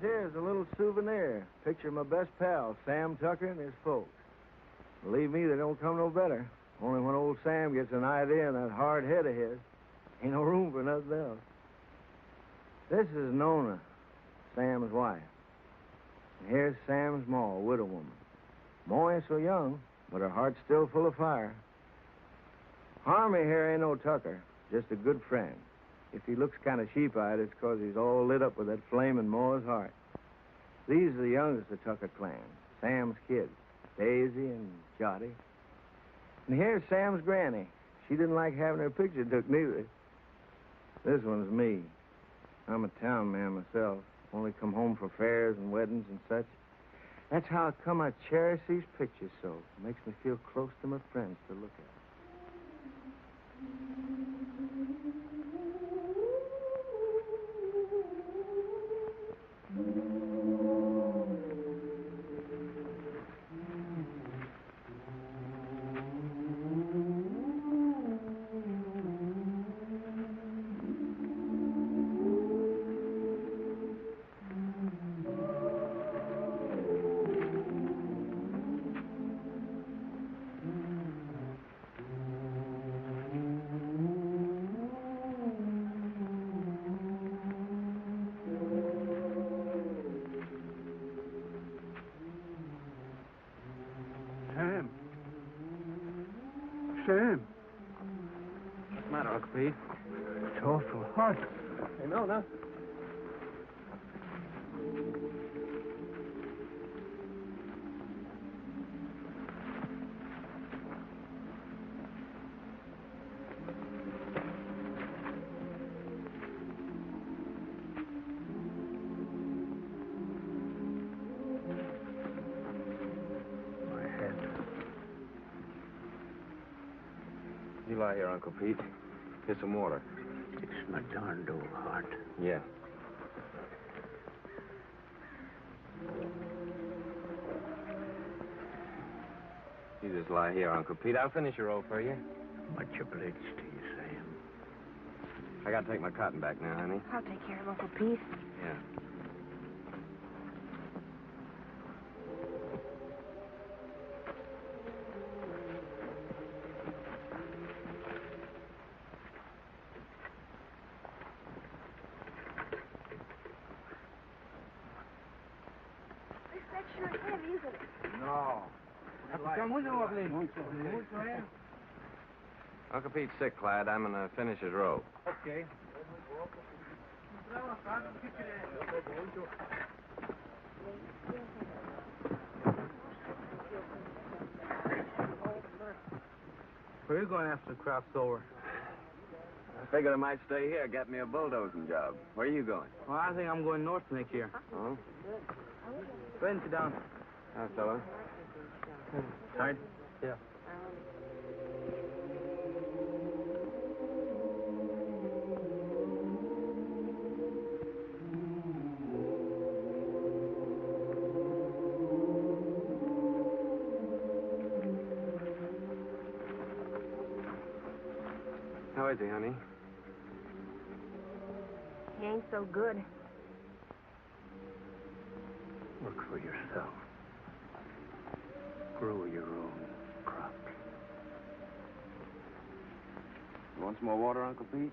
here is a little souvenir. Picture of my best pal, Sam Tucker, and his folks. Believe me, they don't come no better. Only when old Sam gets an idea in that hard head of his, ain't no room for nothing else. This is Nona, Sam's wife. And here's Sam's ma, a widow woman. Ma ain't so young, but her heart's still full of fire. Harmy here ain't no Tucker, just a good friend. If he looks kind of sheep-eyed, it's 'cause he's all lit up with that flame in Ma's heart. These are the youngest of Tucker clan, Sam's kids, Daisy and Jotty. And here's Sam's granny. She didn't like having her picture took neither. This one's me. I'm a town man myself. Only come home for fairs and weddings and such. That's how come I cherish these pictures so. It makes me feel close to my friends to look at. Sam. What's the matter, Uncle Pete? It's awful hot. Hey, Nona. My head. You lie here, Uncle Pete. Get some water. It's my darned old heart. Yeah. You just lie here, Uncle Pete. I'll finish your roll for you. Much obliged to you, Sam. I gotta take my cotton back now, honey. I'll take care of Uncle Pete. Yeah. That's sure heavy, isn't it? No. Uncle Pete's sick, Clyde. I'm gonna finish his row. Okay. Where are you going after the crop's over? I figured I might stay here, get me a bulldozing job. Where are you going? Well, I think I'm going north next year. Oh? Go ahead and sit down. Hi, fella. Tired? Yeah. How is he, honey? He ain't so good. Work for yourself. Grow your own crops. You want some more water, Uncle Pete?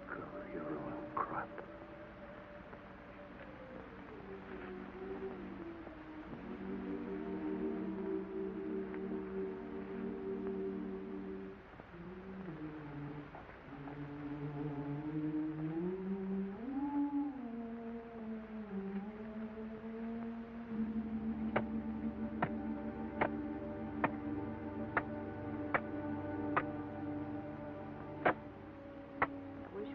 Grow your own crop.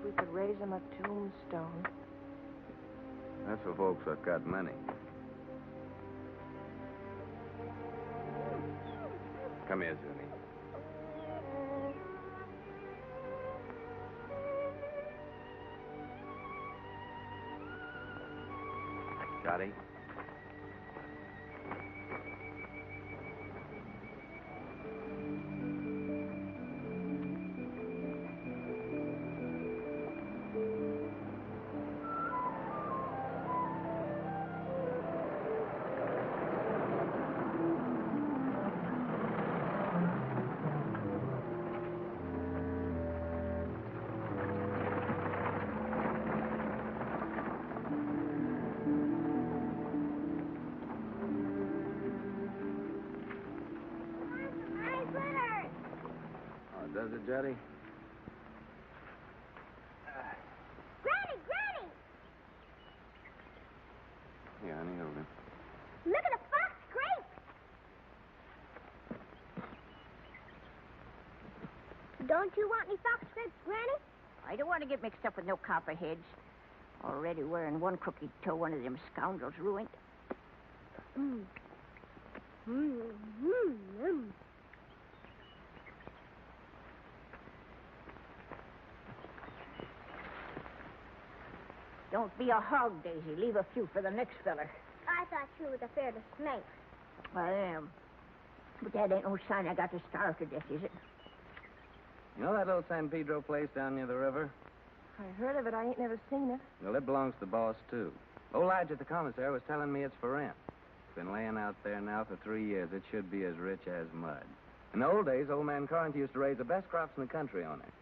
We could raise him a tombstone. That's for folks that got money. Come here, Zuni. Jotty? Juddy. Granny, Granny! Yeah, honey, hold it. Look at the fox grapes! Don't you want any fox grapes, Granny? I don't want to get mixed up with no copperheads. Already wearing one crooked toe, one of them scoundrels ruined. Mm. Mm, mm, mm. Don't be a hog, Daisy. Leave a few for the next feller. I thought you was afraid of snakes. I am. But that ain't no sign I got to starve to death, is it? You know that little San Pedro place down near the river? I heard of it. I ain't never seen it. Well, it belongs to the boss, too. Old Lige at the commissary was telling me it's for rent. It's been laying out there now for 3 years. It should be as rich as mud. In the old days, old man Carnes used to raise the best crops in the country on it.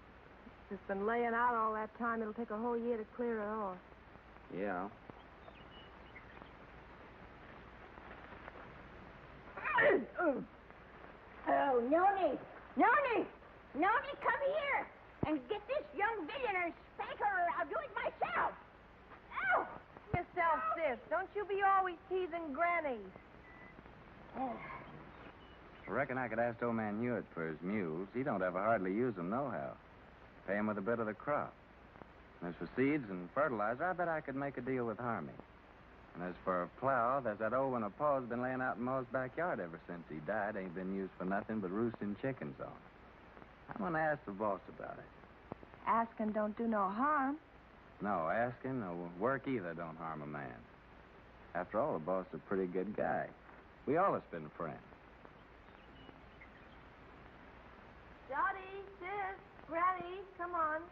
It's been laying out all that time. It'll take a whole year to clear it off. Yeah. Oh, Noni! Noni! Noni, come here and get this young villain and spank her, or I'll do it myself. Ow! Yourself, sis. Don't you be always teasing Granny. I reckon I could ask old man Hewitt for his mules. He don't ever hardly use them nohow. Pay him with a bit of the crop. And as for seeds and fertilizer, I bet I could make a deal with Harmy. And as for a plow, there's that old one of Paul's been laying out in Ma's backyard ever since he died. Ain't been used for nothing but roosting chickens on. I'm going to ask the boss about it. Asking don't do no harm. No, asking or work either don't harm a man. After all, the boss is a pretty good guy. We all have been friends. Dottie, sis, Granny, come on.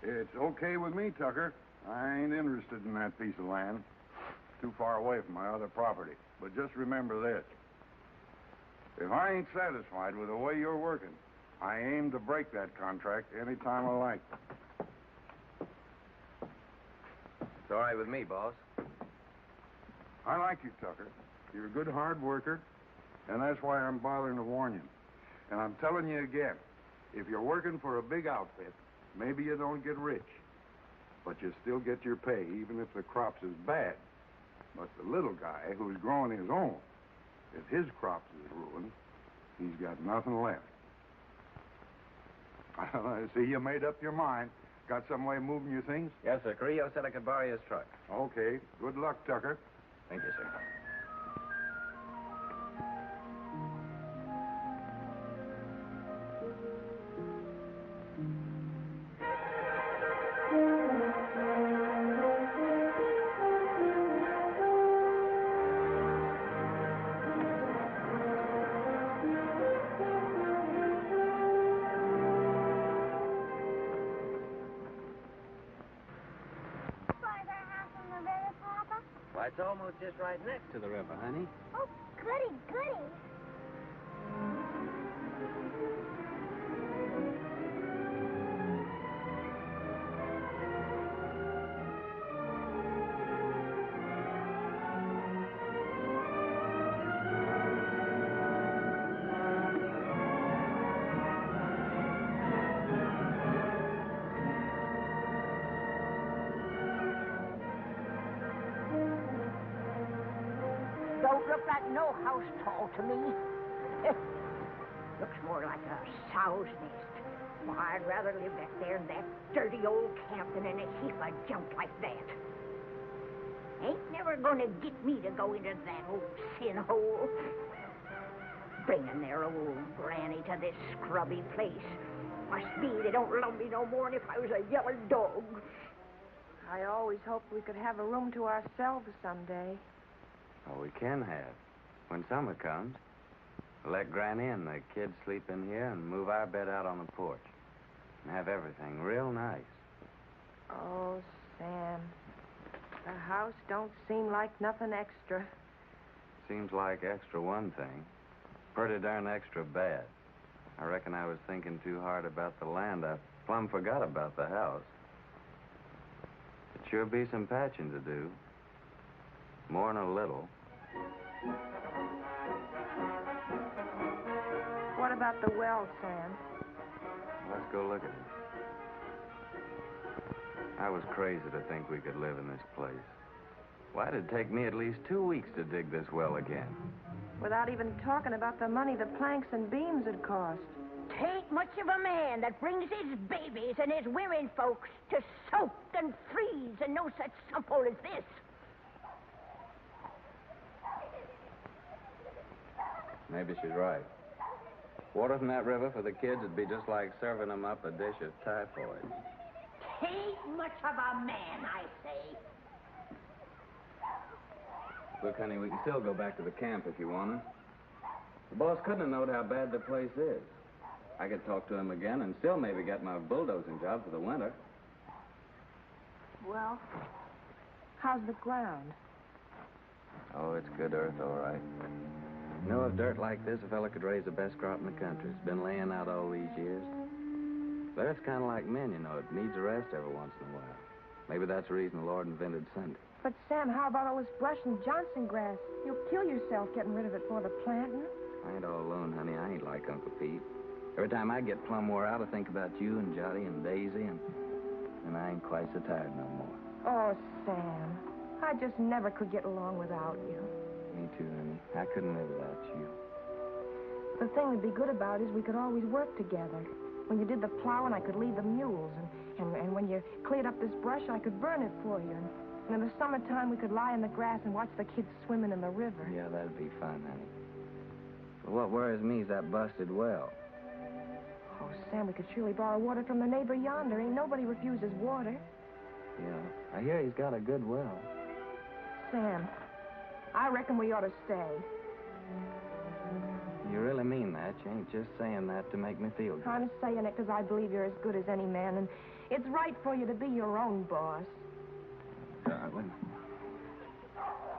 It's okay with me, Tucker. I ain't interested in that piece of land. Too far away from my other property. But just remember this. If I ain't satisfied with the way you're working, I aim to break that contract any time I like. It's all right with me, boss. I like you, Tucker. You're a good hard worker, and that's why I'm bothering to warn you. And I'm telling you again, if you're working for a big outfit, maybe you don't get rich, but you still get your pay, even if the crops is bad. But the little guy who's growing his own, if his crops is ruined, he's got nothing left. I see you made up your mind. Got some way of moving your things? Yes, sir. Carrillo said I could borrow his truck. Okay. Good luck, Tucker. Thank you, sir. Why, it's almost just right next to the river, honey. Oh, goody, goody. Don't look like no house tall to me. Looks more like a sow's nest. Why, I'd rather live back there in that dirty old camp than in a heap of junk like that. Ain't never gonna get me to go into that old sin hole. Bringing their old granny to this scrubby place. Must be they don't love me no more than if I was a yellow dog. I always hoped we could have a room to ourselves someday. Oh, we can have. When summer comes, we'll let Granny and the kids sleep in here and move our bed out on the porch. And have everything real nice. Oh, Sam. The house don't seem like nothing extra. Seems like extra one thing. pretty darn extra bad. I reckon I was thinking too hard about the land. I plumb forgot about the house. It sure be some patching to do. More'n a little. What about the well, Sam? Let's go look at it. I was crazy to think we could live in this place. Why'd it take me at least 2 weeks to dig this well again? Without even talking about the money the planks and beams would cost. Tain't much of a man that brings his babies and his women folks to soak and freeze and no such sump-hole as this. Maybe she's right. Water from that river for the kids would be just like serving them up a dish of typhoid. Tain't much of a man, I say. Look, honey, we can still go back to the camp if you want to. The boss couldn't have known how bad the place is. I could talk to him again and still maybe get my bulldozing job for the winter. Well, how's the ground? Oh, it's good earth, all right. You know, if dirt like this, a fella could raise the best crop in the country. It's been laying out all these years. But it's kind of like men, you know. It needs a rest every once in a while. Maybe that's the reason the Lord invented Sunday. But, Sam, how about all this brush and Johnson grass? You'll kill yourself getting rid of it for the planting. I ain't all alone, honey. I ain't like Uncle Pete. Every time I get plumb wore out, I think about you and Jotty and Daisy, and I ain't quite so tired no more. Oh, Sam, I just never could get along without you. Me too, honey. I couldn't live without you. The thing that'd be good about it is we could always work together. When you did the plowing, I could lead the mules, and when you cleared up this brush, I could burn it for you. And in the summertime, we could lie in the grass and watch the kids swimming in the river. Yeah, that'd be fun, honey. But what worries me is that busted well. Oh, Sam, we could surely borrow water from the neighbor yonder. Ain't nobody refuses water. Yeah, I hear he's got a good well. Sam, I reckon we ought to stay. You really mean that? You ain't just saying that to make me feel good. I'm saying it because I believe you're as good as any man, and it's right for you to be your own boss. Darling.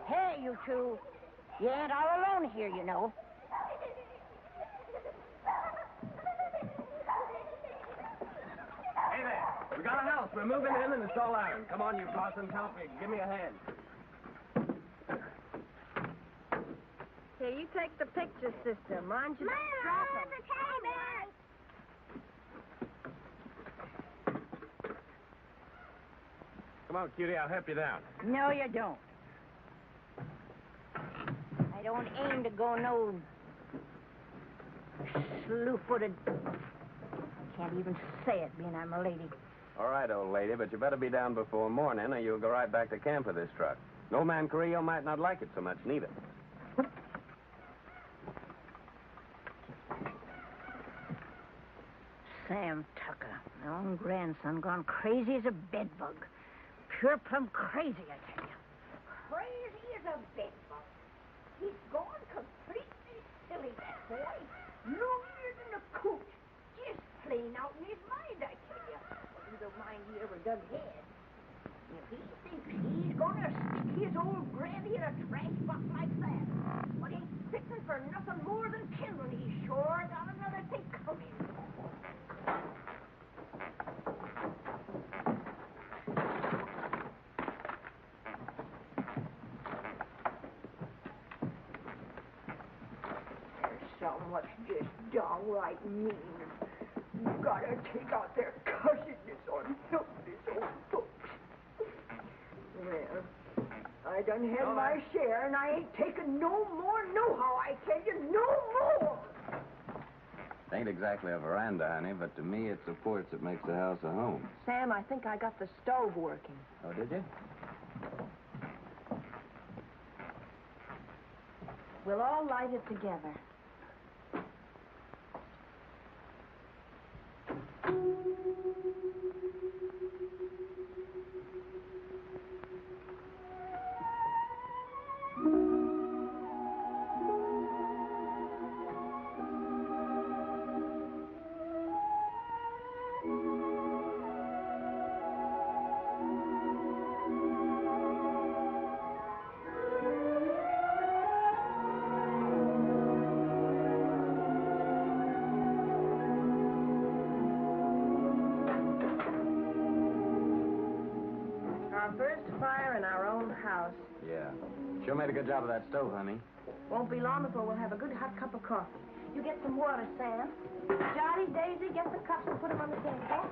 Hey, you two. You ain't all alone here, you know. Hey there. We got a house. We're moving in, and it's all ours. Come on, you Parsons. Help me. Give me a hand. Here, you take the picture, sister. Mind you, Mom, the table. Come on, cutie. I'll help you down. No, you don't. I don't aim to go no slew-footed. I can't even say it, being I'm a lady. All right, old lady, but you better be down before morning, or you'll go right back to camp with this truck. No man Carrillo might not like it so much, neither. Sam Tucker, my own grandson, gone crazy as a bedbug. Pure plumb crazy, I tell you. Crazy as a bedbug. He's gone completely silly, that boy. Longer than a coot. Just plain out in his mind, I tell you. Well, you don't mind he ever dug head. If he thinks he's gonna stick his old granny in a trash box like that, but he's fitting for nothing more than kindling. He's sure got another thing coming. What's just downright mean. You gotta take out their cussedness on helpless old folks. Well, I done had my share, and I ain't taking no more nohow, I tell you, no more. It ain't exactly a veranda, honey, but to me it's the porch that makes the house a home. Sam, I think I got the stove working. Oh, did you? We'll all light it together. house. Yeah. Sure made a good job of that stove, honey. Won't be long before we'll have a good hot cup of coffee. You get some water, Sam. Johnny, Daisy, get the cups and put them on the table.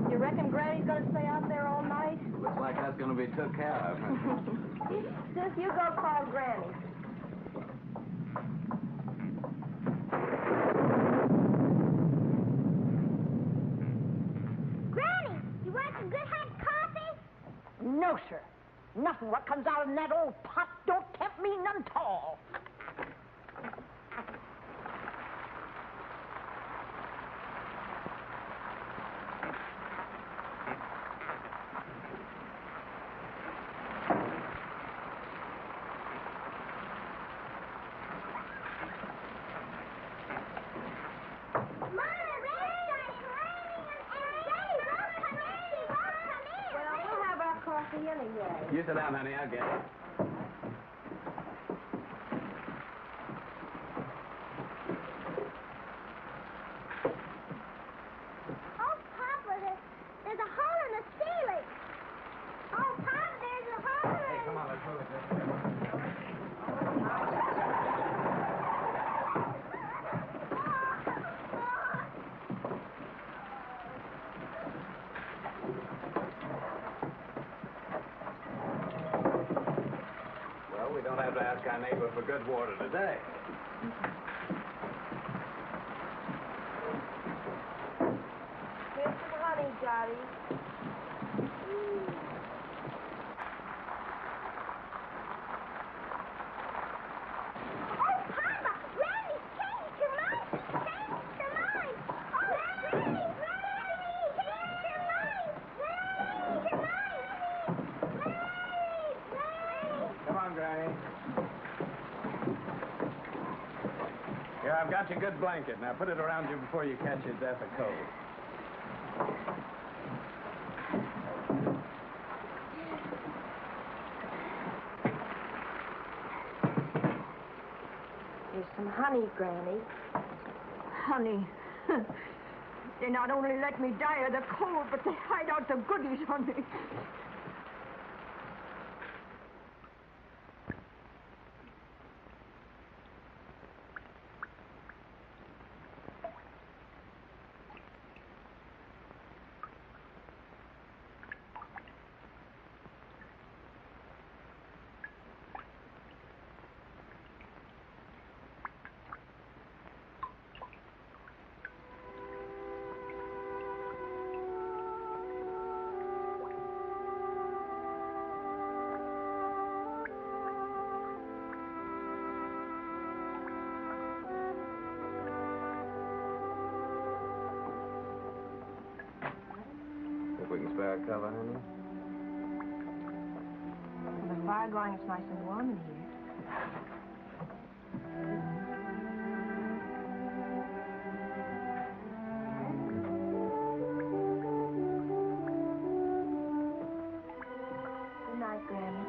You reckon Granny's going to stay out there all night? Looks like that's going to be took care of. Sis, you go call Granny. Granny, you want some good hot coffee? No, sir. Nothing what comes out in that old pot don't tempt me none at all. Anyway. You sit down, honey. I'll get it. Oh, Papa, there's a hole in the ceiling. Oh, Papa, there's a hole in Hey, come on, let's move it this way. We don't have to ask our neighbor for good water today. Here's some honey, Johnny. Oh, Papa, Granny's changed her mind. Changed her mind. Oh, Granny, Granny, changed her mind. Granny, changed her mind. Granny. Come on, Granny. Here, I've got your good blanket. Now put it around you before you catch your death of cold. Here's some honey, Granny. Honey. They not only let me die of the cold, but they hide out the goodies on me. Think we can spare a cover, honey? With the fire going, it's nice and warm in here. Good night, Granny.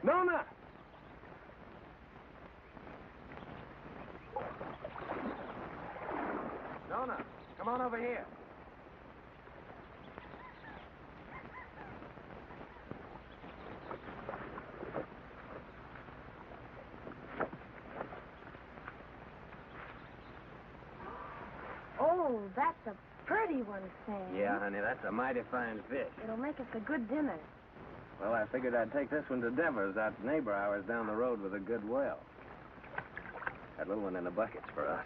Nona! Nona, come on over here. Oh, that's a pretty one, Sam. Yeah, honey, that's a mighty fine fish. It'll make us a good dinner. Well, I figured I'd take this one to Devers, that neighbor of ours down the road with a good well. That little one in the bucket's for us.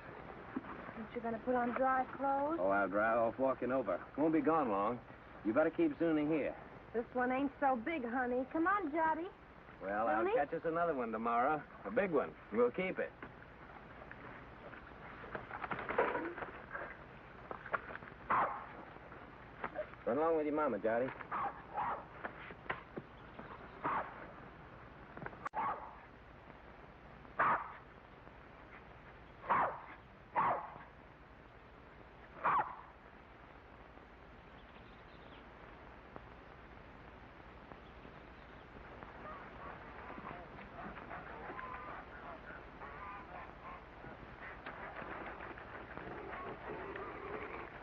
Aren't you going to put on dry clothes? Oh, I'll dry off walking over. Won't be gone long. You better keep Zuni here. This one ain't so big, honey. Come on, Jotty. Well, I'll Really? catch us another one tomorrow. A big one. We'll keep it. Run along with your mama, Jotty.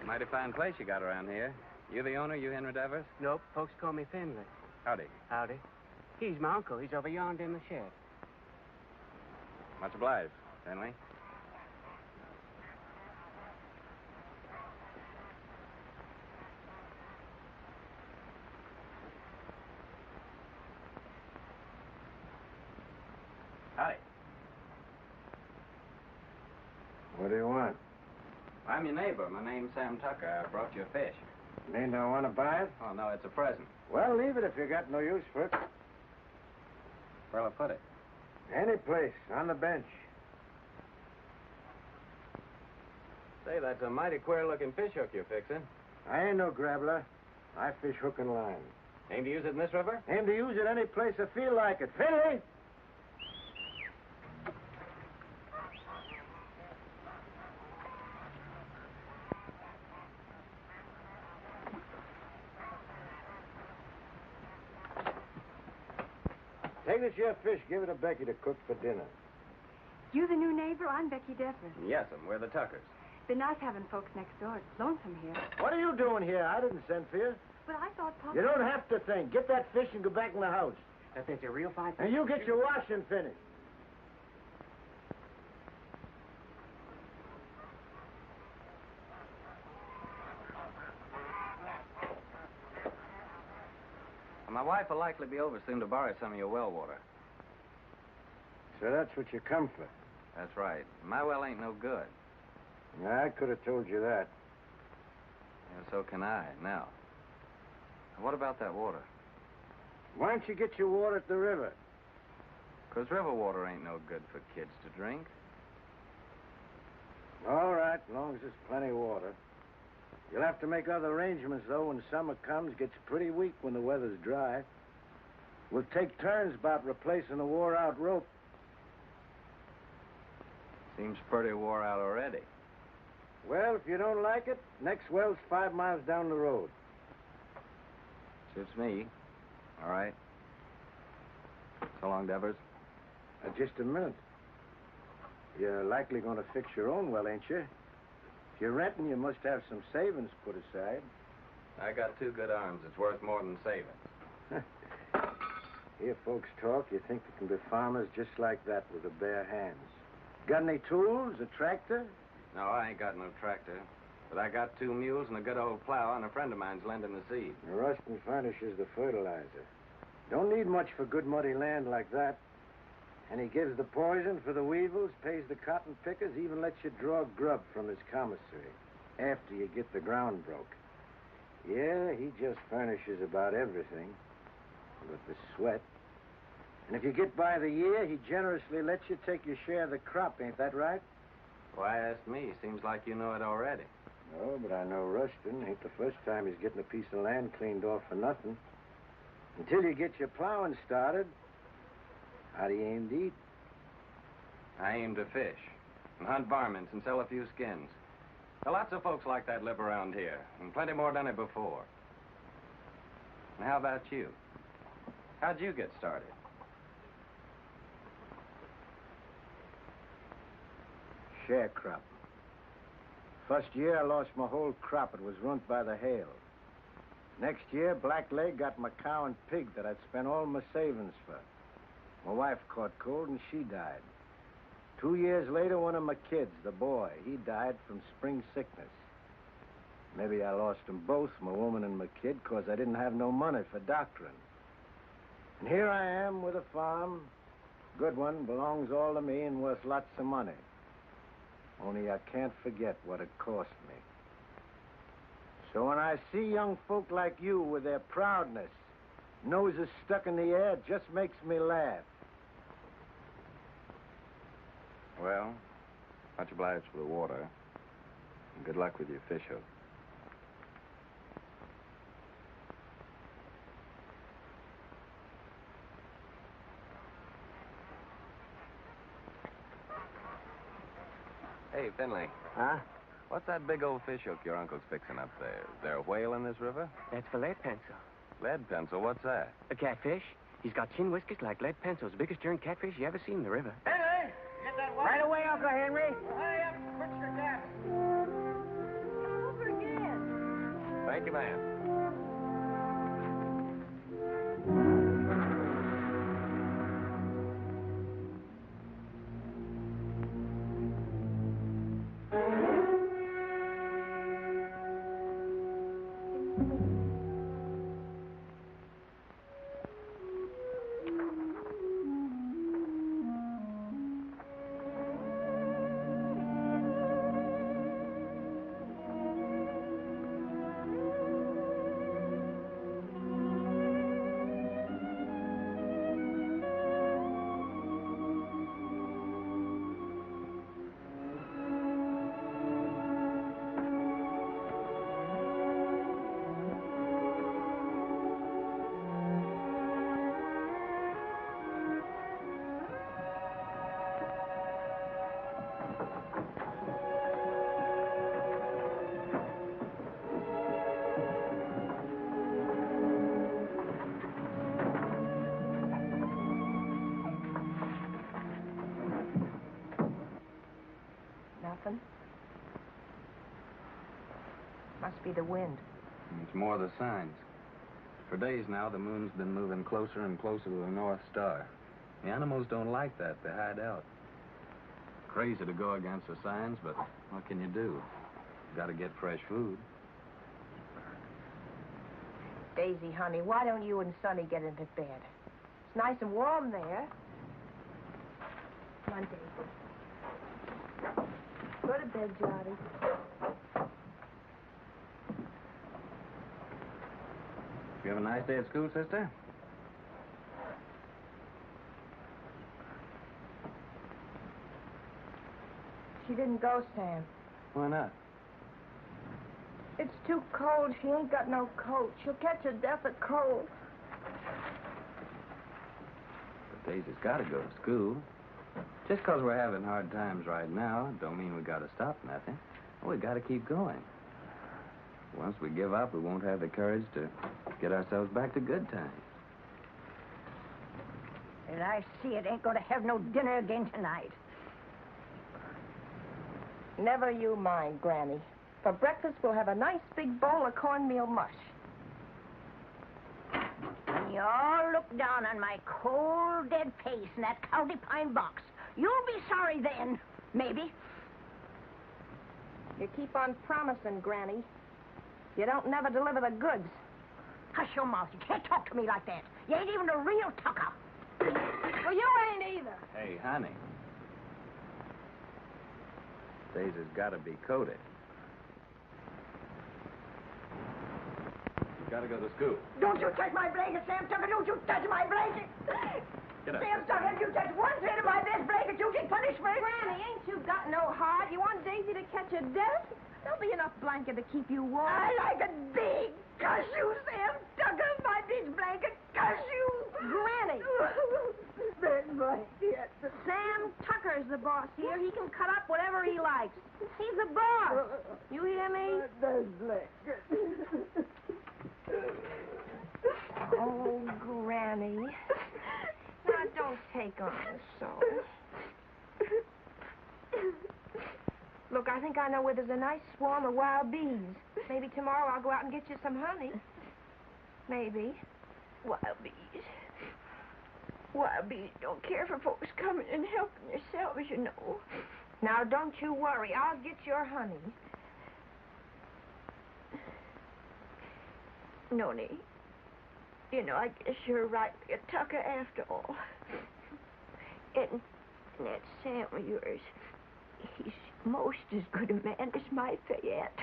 Mighty fine place you got around here. You the owner, you Henry Devers? Nope, folks call me Finley. Howdy. Howdy. He's my uncle. He's over yonder in the shed. Much obliged, Finley. Howdy. What do you want? I'm your neighbor. My name's Sam Tucker. I brought you a fish. Mean don't want to buy it? Oh, no, it's a present. Well, leave it if you got no use for it. Where'll I put it? Any place, on the bench. Say, that's a mighty queer-looking fish hook you're fixing. I ain't no grabbler. I fish hook and line. Aim to use it in this river? Aim to use it any place I feel like it. Finley! Take this here fish, give it to Becky to cook for dinner. You the new neighbor? I'm Becky Devers. Yes'm, we're the Tuckers. Been nice having folks next door. It's lonesome here. What are you doing here? I didn't send for you. But I thought Papa... You don't have to think. Get that fish and go back in the house. That's a real fine And you get your washing finished. My wife will likely be over soon to borrow some of your well water. So that's what you come for. That's right. My well ain't no good. I could have told you that. Yeah, so can I, now. What about that water? Why don't you get your water at the river? 'Cause river water ain't no good for kids to drink. All right, as long as there's plenty of water. You'll have to make other arrangements, though, when summer comes. Gets pretty weak when the weather's dry. We'll take turns about replacing the wore-out rope. Seems pretty wore out already. Well, if you don't like it, next well's 5 miles down the road. Suits me. All right. So long, Devers. Just a minute. You're likely going to fix your own well, ain't you? If you're renting, you must have some savings put aside. I got 2 good arms. It's worth more than savings. Hear folks talk, you think they can be farmers just like that with the bare hands. Got any tools, a tractor? No, I ain't got no tractor. But I got 2 mules and a good old plow, and a friend of mine's lending the seed. Rustin furnishes the fertilizer. Don't need much for good muddy land like that. And he gives the poison for the weevils, pays the cotton pickers, even lets you draw grub from his commissary after you get the ground broke. Yeah, he just furnishes about everything but the sweat. And if you get by the year, he generously lets you take your share of the crop, ain't that right? Why ask me? Seems like you know it already. No, but I know Rustin. Ain't the first time he's getting a piece of land cleaned off for nothing. Until you get your plowing started, how do you aim to eat? I aim to fish and hunt varmints and sell a few skins. Now, lots of folks like that live around here, and plenty more done it before. And how about you? How'd you get started? Sharecropper. First year, I lost my whole crop. It was ruined by the hail. Next year, Blackleg got my cow and pig that I'd spent all my savings for. My wife caught cold and she died. 2 years later, one of my kids, the boy, he died from spring sickness. Maybe I lost them both, my woman and my kid, 'cause I didn't have no money for doctoring. And here I am with a farm. Good one, belongs all to me and worth lots of money. Only I can't forget what it cost me. So when I see young folk like you with their proudness Noses stuck in the air just makes me laugh. Well, much obliged for the water. And good luck with your fish hook. Hey, Finley. Huh? What's that big old fish hook your uncle's fixing up there? Is there a whale in this river? That's for lead pencil. Lead pencil? What's that? A catfish. He's got chin whiskers like lead pencils. Biggest darn catfish you ever seen in the river. Henry! Get that water. Right away, Uncle Henry. Hurry up and fix your cabin. Over again. Thank you, ma'am. Nothing? Must be the wind. It's more the signs. For days now, the moon's been moving closer and closer to the North Star. The animals don't like that. They hide out. Crazy to go against the signs, but what can you do? You gotta get fresh food. Daisy, honey, why don't you and Sonny get into bed? It's nice and warm there. Come on, Daisy. Go to bed, Johnny. You have a nice day at school, sister? She didn't go, Sam. Why not? It's too cold. She ain't got no coat. She'll catch her death of cold. But Daisy's gotta go to school. Just 'cause we're having hard times right now, don't mean we gotta stop nothing. We gotta keep going. Once we give up, we won't have the courage to get ourselves back to good times. And I see it ain't gonna have no dinner again tonight. Never you mind, Granny. For breakfast, we'll have a nice big bowl of cornmeal mush. When you all look down on my cold, dead face in that county pine box, you'll be sorry then, maybe. You keep on promising, Granny. You don't never deliver the goods. Hush your mouth. You can't talk to me like that. You ain't even a real Tucker. Well, you ain't either. Hey, honey. Daisy's gotta be coated. You gotta go to school. Don't you touch my blanket, Sam Tucker. Don't you touch my blanket. Get up. Sam Tucker, if you touch one thread of my best blanket, you get punishment. Granny, ain't you got no heart? You want Daisy to catch a death? There'll be enough blanket to keep you warm. I like a big cuss you, Sam Tucker. My big blanket, cuss you. Granny. Big blanket. Sam Tucker's the boss here. He can cut up whatever he likes. He's the boss. You hear me? Big blanket. Oh, Granny. Now, don't take on so. Look, I think I know where there's a nice swarm of wild bees. Maybe tomorrow I'll go out and get you some honey. Maybe. Wild bees. Wild bees don't care for folks coming and helping themselves, you know. Now, don't you worry. I'll get your honey. Noni, you know, I guess you're right, a Tucker after all. And that Sam of yours, he's most as good a man as my Fayette.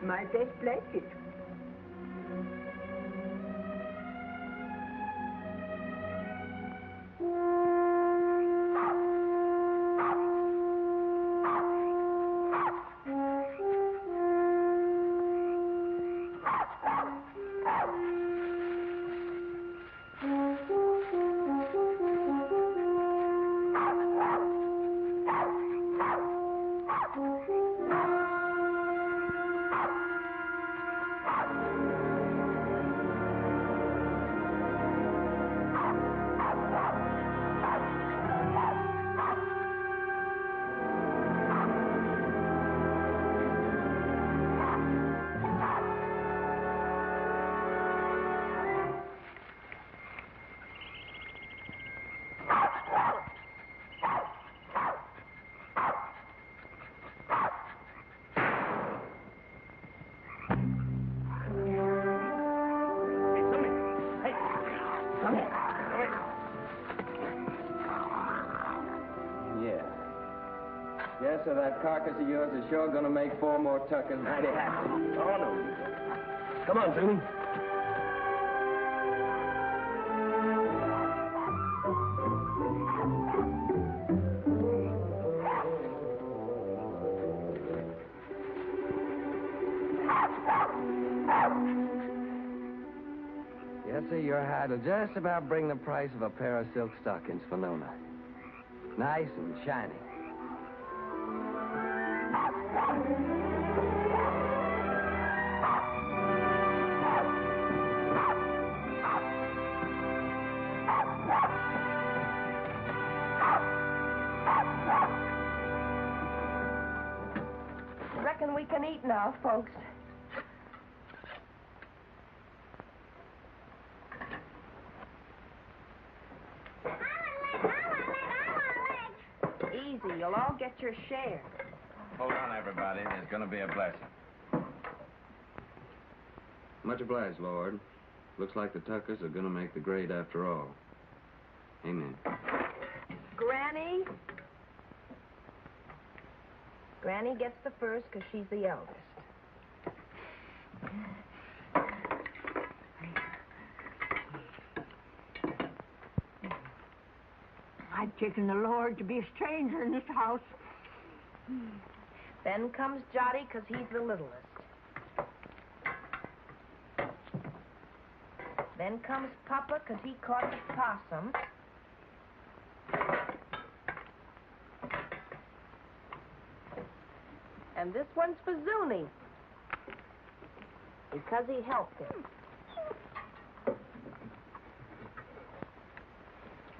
My best blanket. Yes, sir, that carcass of yours is sure gonna make 4 more Tuckers. Mighty happy. Oh, no. Come on, Jimmy. Yes, sir, your hide will just about bring the price of a pair of silk stockings for Nona. Nice and shiny. Reckon we can eat now, folks. Easy, you'll all get your share. Hold on, everybody. There's going to be a blessing. Much obliged, Lord. Looks like the Tuckers are going to make the grade after all. Amen. Granny? Granny gets the first because she's the eldest. I've taken the Lord to be a stranger in this house. Then comes Jotty because he's the littlest. Then comes Papa because he caught the possum. And this one's for Zuni because he helped him.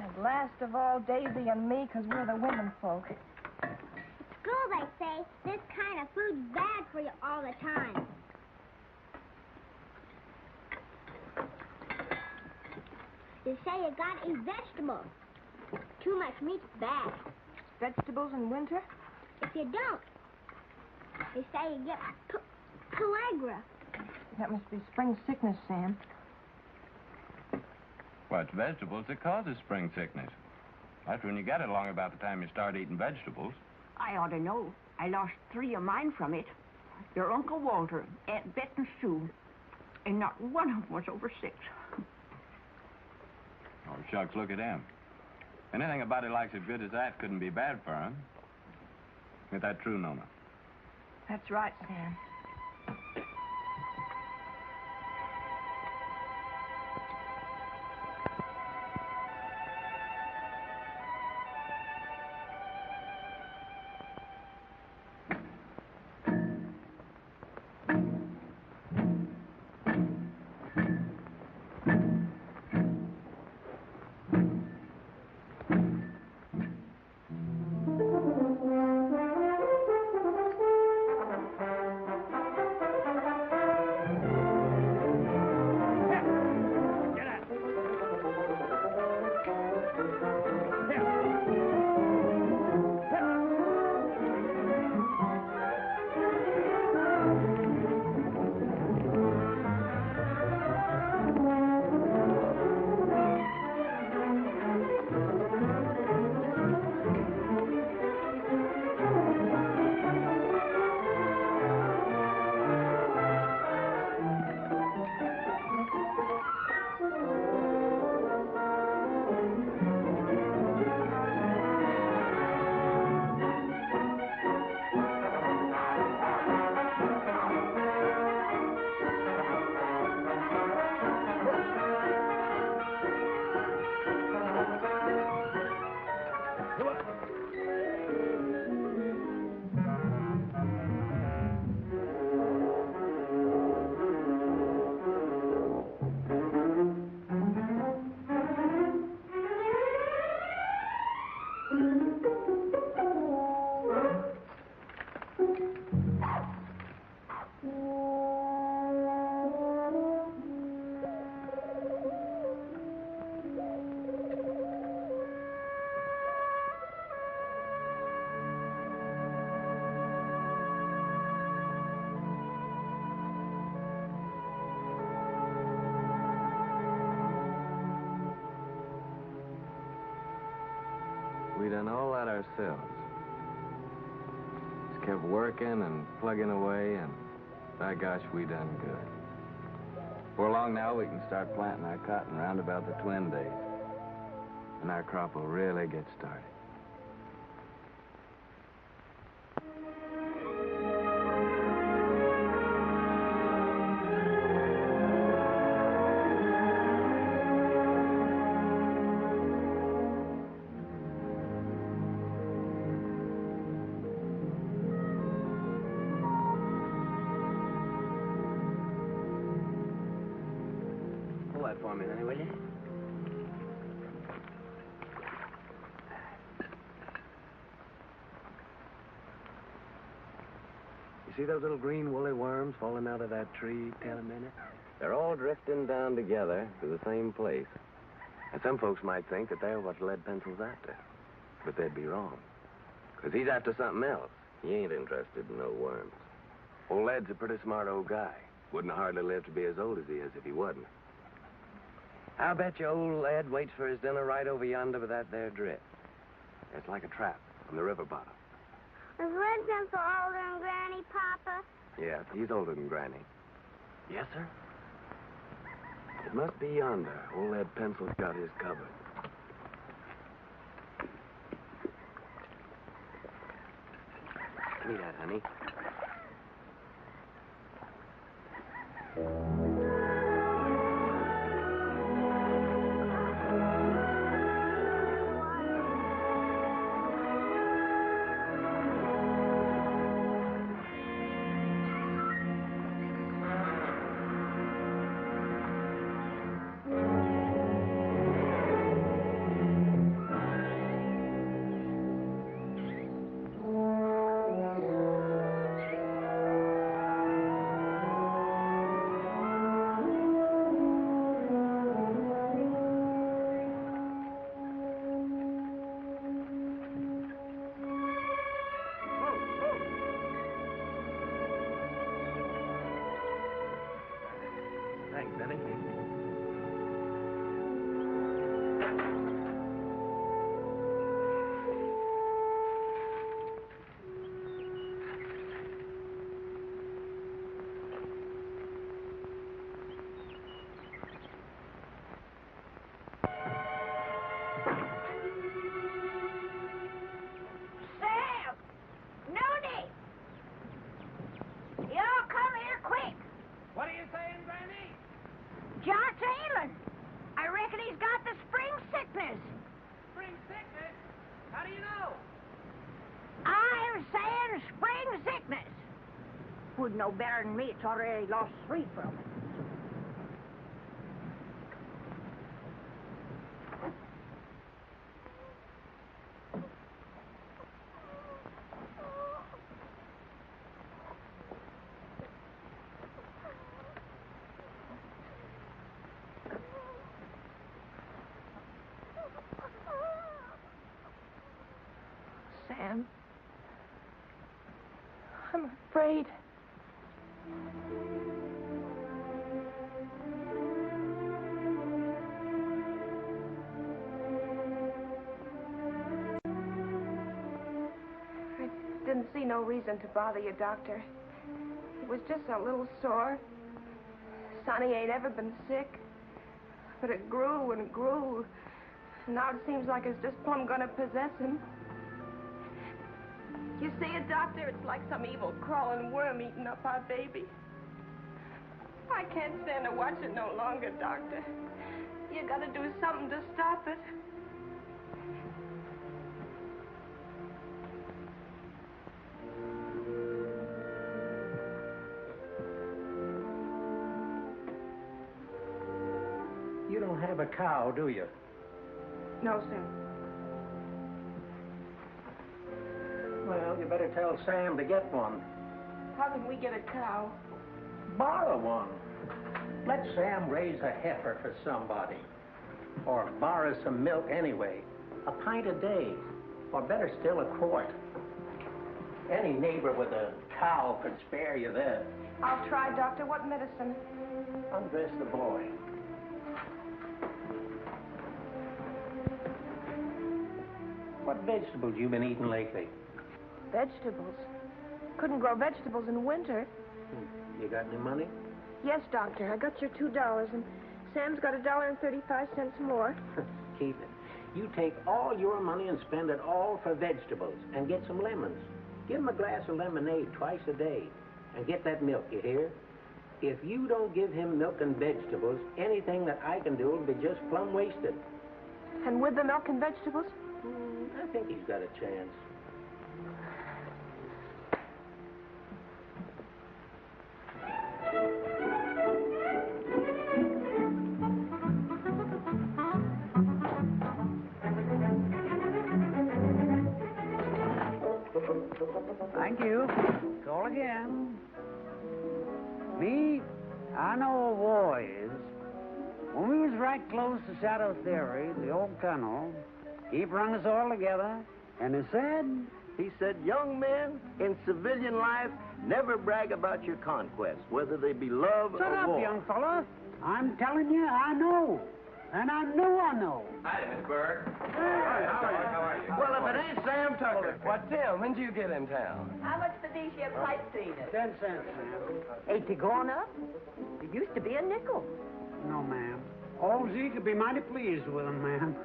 And last of all, Daisy and me because we're the women folk. At school, they say this kind of food's bad for you all the time. They say you gotta eat vegetables. Too much meat's bad. Vegetables in winter? If you don't, they say you get pellagra. That must be spring sickness, Sam. Well, it's vegetables that causes spring sickness. That's when you get it along about the time you start eating vegetables. I ought to know. I lost 3 of mine from it. Your Uncle Walter, Aunt Bet and Sue. And not one of them was over 6. Oh, shucks, look at him. Anything a body likes as good as that couldn't be bad for him. Ain't that true, Nona? That's right, Sam. we done all that ourselves. Just kept working and plugging away, and by gosh, we done good. Before long now, we can start planting our cotton round about the twin days. And our crop will really get started. Pull that for me, honey, will you? See those little green woolly worms falling out of that tree, Tell a minute? They're all drifting down together to the same place. And some folks might think that they're what lead pencil's after. But they'd be wrong. Because he's after something else. He ain't interested in no worms. Old Lead's a pretty smart old guy. Wouldn't hardly live to be as old as he is if he wasn't. I'll bet you old Lead waits for his dinner right over yonder with that there drift. It's like a trap on the river bottom. Is Lead Pencil older than Granny, Papa? Yeah, he's older than Granny. Yes, sir? It must be yonder. Old Lead Pencil's got his covered. Give me that, honey. Thanks, Benny. Sam! Noni! Y'all come here quick. What are you saying, Granny? John's ailing. I reckon he's got the spring sickness. Spring sickness? How do you know? I'm saying spring sickness. Who'd know better than me? It's already lost 3 from it. Sam. I'm afraid. I didn't see no reason to bother you, Doctor. It was just a little sore. Sonny ain't ever been sick. But it grew and grew. Now it seems like it's just plumb gonna possess him. You see it, Doctor? It's like some evil crawling worm eating up our baby. I can't stand to watch it no longer, Doctor. You gotta do something to stop it. You don't have a cow, do you? No, sir. Well, you better tell Sam to get one. How can we get a cow? Borrow one. Let Sam raise a heifer for somebody. Or borrow some milk anyway. A pint a day. Or better still, a quart. Any neighbor with a cow could spare you that. I'll try, Doctor. What medicine? Undress the boy. What vegetables you been eating lately? Vegetables? Couldn't grow vegetables in winter. You got any money? Yes, Doctor. I got your $2, and Sam's got $1.35 more. Keep it. You take all your money and spend it all for vegetables and get some lemons. Give him a glass of lemonade twice a day. And get that milk, you hear? If you don't give him milk and vegetables, anything that I can do will be just plumb wasted. And with the milk and vegetables? I think he's got a chance. Thank you. Call again. Me, I know a war is. When we was right close to Shadow Theory, the old colonel, he brung us all together, and He said, young men in civilian life never brag about your conquests, whether they be love Shut or up, war. young fella. I'm telling you, I know. And I know. Hi, Miss Burke. How are you? Well, if it ain't Sam Tucker. What, Tim? When did you get in town? How much for these here pipe cleaners? 10 cents, ma'am. Ain't they gone up? It used to be a nickel. No, ma'am. Old Zeke would be mighty pleased with them, ma'am.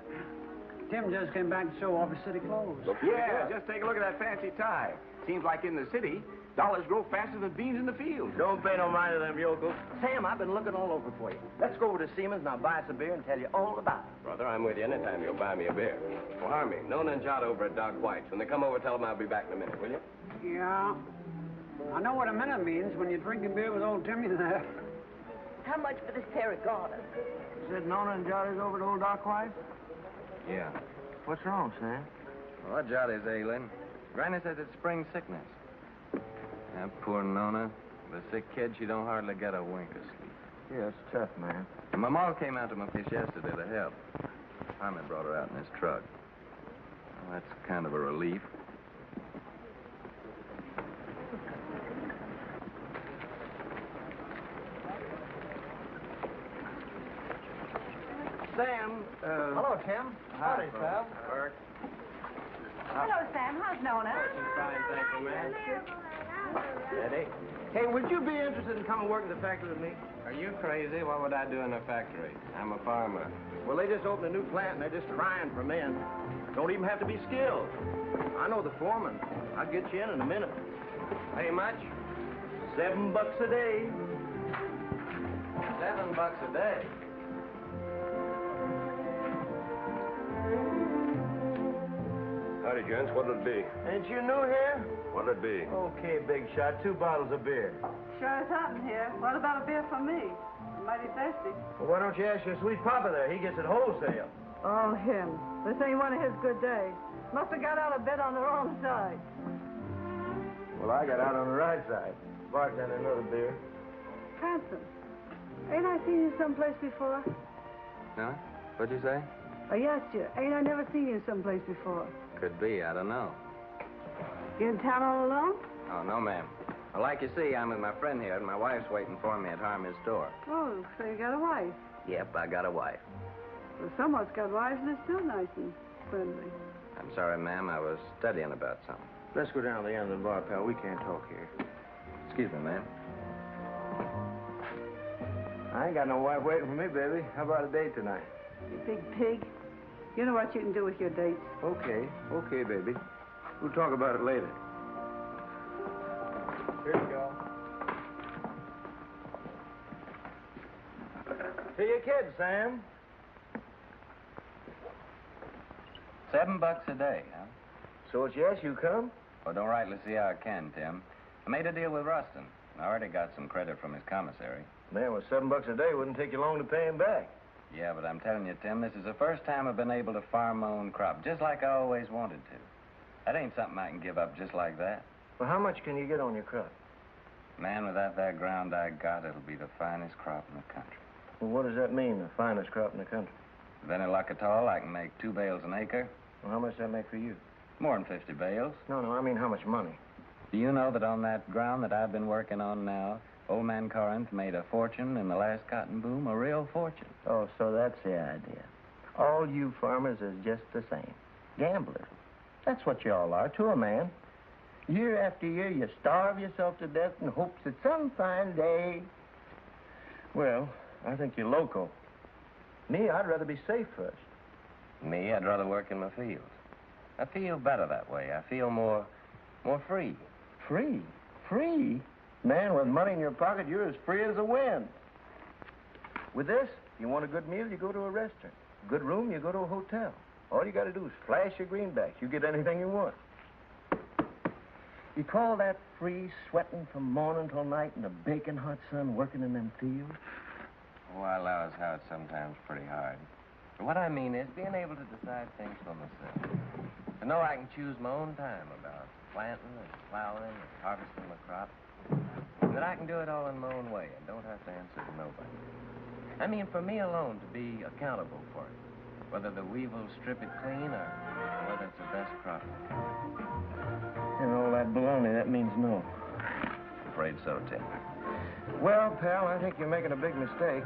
Tim just came back to show off his city clothes. Yeah, just take a look at that fancy tie. Seems like in the city, dollars grow faster than beans in the field. Don't pay no mind to them yokels. Sam, I've been looking all over for you. Let's go over to Seaman's and I'll buy us a beer and tell you all about it. Brother, I'm with you anytime you'll buy me a beer. Well, Harmy, Nona and Jot over at Doc White's. When they come over, tell them I'll be back in a minute, will you? Yeah. I know what a minute means when you're drinking beer with old Timmy there. How much for this pair of garters? Said Nona and Johnny's over to old Doc White? Yeah. What's wrong, Sam? Well, Jotty's ailing. Granny says it's spring sickness. That poor Nona. The sick kid, she don't hardly get a wink of sleep. Yeah, it's tough, man. And my ma came out to my place yesterday to help. Harmon brought her out in his truck. Well, that's kind of a relief. Sam, Hello, Tim. Howdy, pal. Burke. Hello, Sam. How's Nona? Fine, thank you, ma'am. Eddie. Hey, would you be interested in coming work in the factory with me? Are you crazy? What would I do in a factory? I'm a farmer. Well, they just opened a new plant and they're just crying for men. Don't even have to be skilled. I know the foreman. I'll get you in a minute. Pay much? $7 a day. $7 a day. Howdy, gents. What'll it be? Ain't you new here? What'll it be? Okay, big shot. 2 bottles of beer. Sure is hot in here. What about a beer for me? I'm mighty thirsty. Well, why don't you ask your sweet papa there? He gets it wholesale. Oh, him. This ain't one of his good days. Must have got out of bed on the wrong side. Well, I got out on the right side. Bartender, another beer. Hanson, ain't I seen you someplace before? Huh? What'd you say? I asked you, ain't I never seen you someplace before? Could be. I don't know. You in town all alone? Oh, no, ma'am. Well, like you see, I'm with my friend here, and my wife's waiting for me at Harmy's store. Oh, so you got a wife. Yep, I got a wife. Well, someone's got wives and they're still nice and friendly. I'm sorry, ma'am. I was studying about something. Let's go down to the end of the bar, pal. We can't talk here. Excuse me, ma'am. I ain't got no wife waiting for me, baby. How about a date tonight? You big pig. You know what you can do with your dates. Okay, baby. We'll talk about it later. Here you go. To your kids, Sam. $7 a day, huh? So it's yes, you come? Well, don't rightly see how I can, Tim. I made a deal with Rustin. I already got some credit from his commissary. Man, with $7 a day, wouldn't take you long to pay him back. Yeah, but I'm telling you, Tim, this is the first time I've been able to farm my own crop, just like I always wanted to. That ain't something I can give up just like that. Well, how much can you get on your crop? Man, with that ground I got, it'll be the finest crop in the country. Well, what does that mean, the finest crop in the country? With any luck at all, I can make 2 bales an acre. Well, how much does that make for you? More than 50 bales. No, I mean how much money? Do you know that on that ground that I've been working on now, old man Corinth made a fortune in the last cotton boom, a real fortune. Oh, so that's the idea. All you farmers is just the same. Gamblers. That's what you all are to a man. Year after year, you starve yourself to death in hopes that some fine day... Well, I think you're loco. Me, I'd rather be safe first. Me, I'd rather work in my fields. I feel better that way. I feel more free. Free? Free? Man, with money in your pocket, you're as free as the wind. With this, you want a good meal, you go to a restaurant. Good room, you go to a hotel. All you got to do is flash your greenbacks. You get anything you want. You call that free, sweating from morning till night in the baking hot sun, working in them fields? Oh, I allow as how it's sometimes pretty hard. But what I mean is being able to decide things for myself. To know I can choose my own time about planting and plowing and harvesting my crop. And that I can do it all in my own way and don't have to answer to nobody. I mean, for me alone to be accountable for it. Whether the weevil strip it clean or whether it's the best crop. And all that baloney, that means no. I'm afraid so, Tim. Well, pal, I think you're making a big mistake.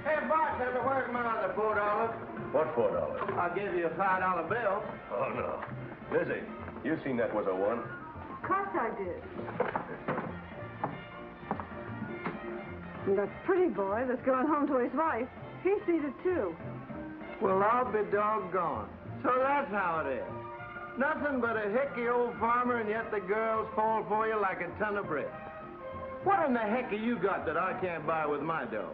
Hey, bartender, where's my other $4? What $4? I'll give you a $5 bill. Oh, no. Lizzie, you seen that was a one? Of course I did. And that pretty boy that's going home to his wife, he sees it too. Well, I'll be doggone. So that's how it is. Nothing but a hicky old farmer, and yet the girls fall for you like a ton of bricks. What in the heck have you got that I can't buy with my dough?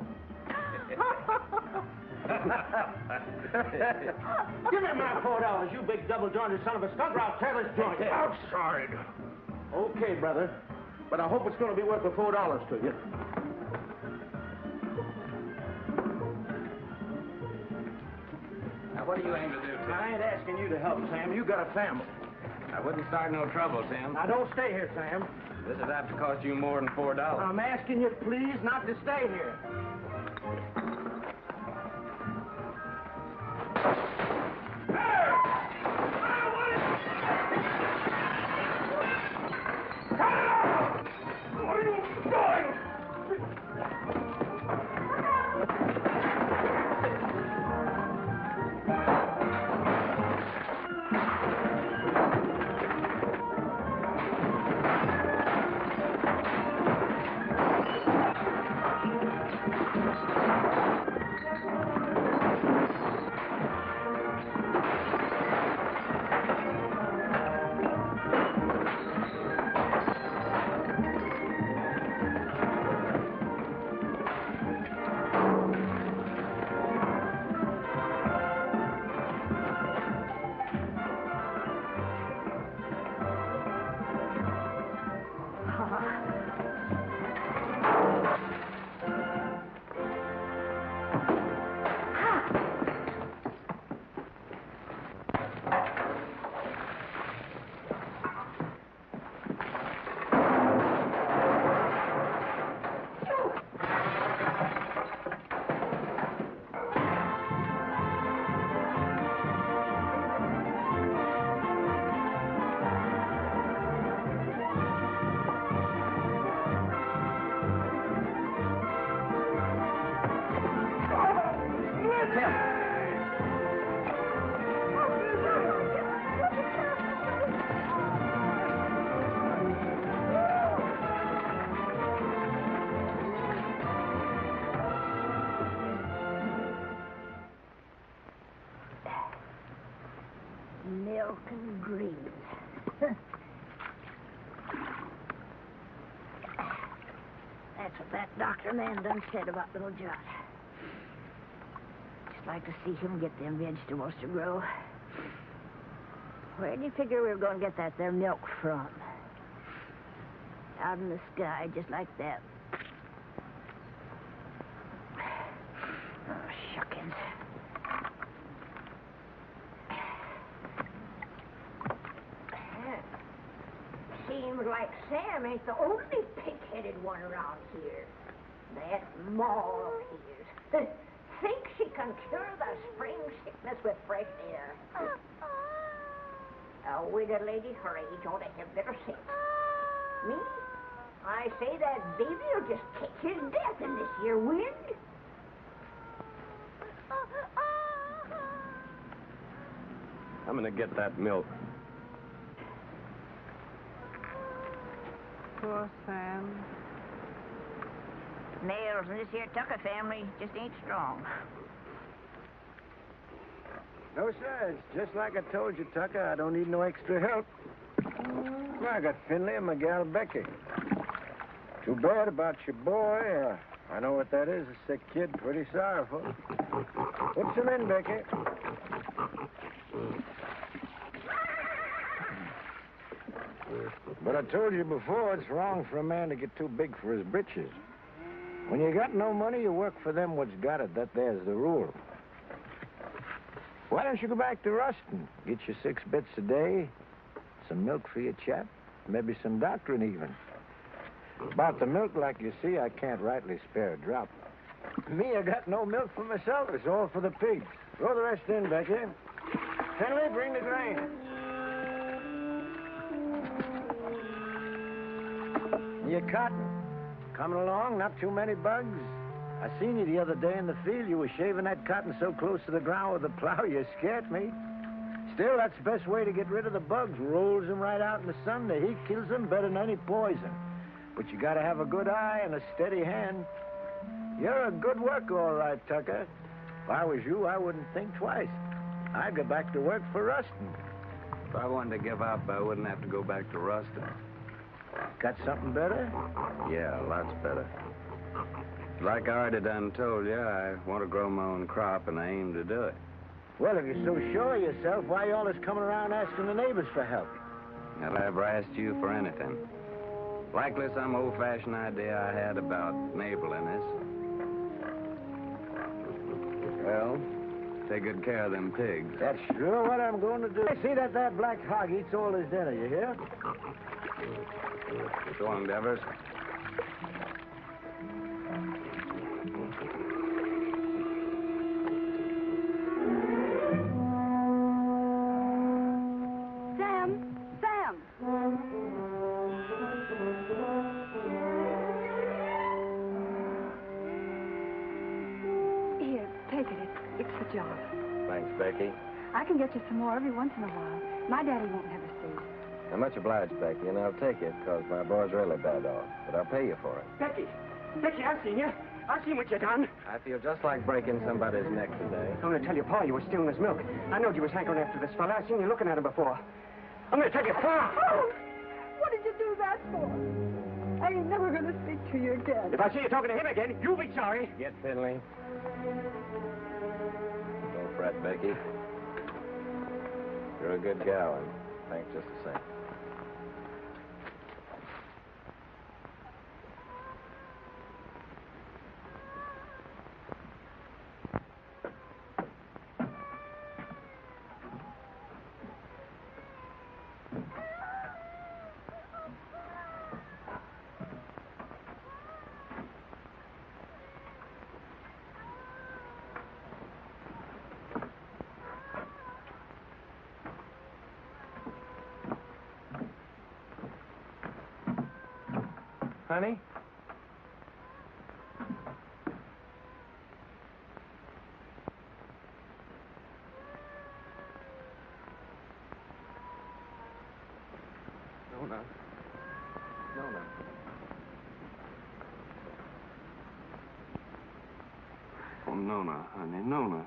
Give me my $4, you big double-jointed son of a skunk, or I'll tear this joint. Outside. Okay, brother. But I hope it's going to be worth the $4 to you. Now, what do you aim to do, Tim? I ain't asking you to help, Sam. You got a family. I wouldn't start no trouble, Tim. Now, don't stay here, Sam. This is apt to cost you more than $4. I'm asking you, please, not to stay here. Milk and greens. That's what that doctor man done said about little John. Just like to see him get them vegetables to grow. Where do you figure we were going to get that there milk from? Out in the sky, just like that. Oh, shuckins. Seems like Sam ain't the only pig-headed one around here. That Ma of his thinks she can cure the spring sickness with fresh air. A widow lady her age ought to have better sense. Me? I say that baby will just catch his death in this here wind. I'm gonna get that milk. Poor Sam. Nails in this here Tucker family just ain't strong. No, sir. It's just like I told you, Tucker. I don't need no extra help. I got Finley and my gal Becky. Too bad about your boy. I know what that is, a sick kid. Pretty sorrowful. Put some in, Becky. But I told you before, it's wrong for a man to get too big for his britches. When you got no money, you work for them what's got it. That there's the rule. Why don't you go back to Ruston? Get you 6 bits a day, some milk for your chap, maybe some doctoring even. About the milk, like you see, I can't rightly spare a drop. Me, I got no milk for myself. It's all for the pigs. Throw the rest in, Becky. Finley, bring the grain. Your cotton. Coming along, not too many bugs. I seen you the other day in the field. You were shaving that cotton so close to the ground with the plow, you scared me. Still, that's the best way to get rid of the bugs. Rolls them right out in the sun. The heat kills them better than any poison. But you gotta have a good eye and a steady hand. You're a good worker, all right, Tucker. If I was you, I wouldn't think twice. I'd go back to work for Ruston. If I wanted to give up, I wouldn't have to go back to Ruston. Got something better? Yeah, lots better. Like I already done told you, I want to grow my own crop, and I aim to do it. Well, if you're so sure of yourself, why you always coming around asking the neighbors for help? I've never asked you for anything. Likely some old-fashioned idea I had about neighborliness. Well, take good care of them pigs. That's sure what I'm going to do. Hey, see that black hog eats all his dinner, you hear? So long, Devers. Sam! Here, take it. It's the job. Thanks, Becky. I can get you some more every once in a while. My daddy won't never see. I'm much obliged, Becky, and I'll take it, because my boy's really bad off. But I'll pay you for it. Becky, I've seen you. I've seen what you done. I feel just like breaking somebody's neck today. I'm going to tell you, Pa, you were stealing his milk. I knowed you was hankering after this fella. I seen you looking at him before. I'm going to tell you, Pa. Oh, what did you do that for? I ain't never going to speak to you again. If I see you talking to him again, you'll be sorry. Get Finley. Don't fret, Becky. You're a good gal, and thanks just the same. Honey? Nona. Oh, Nona, honey, Nona.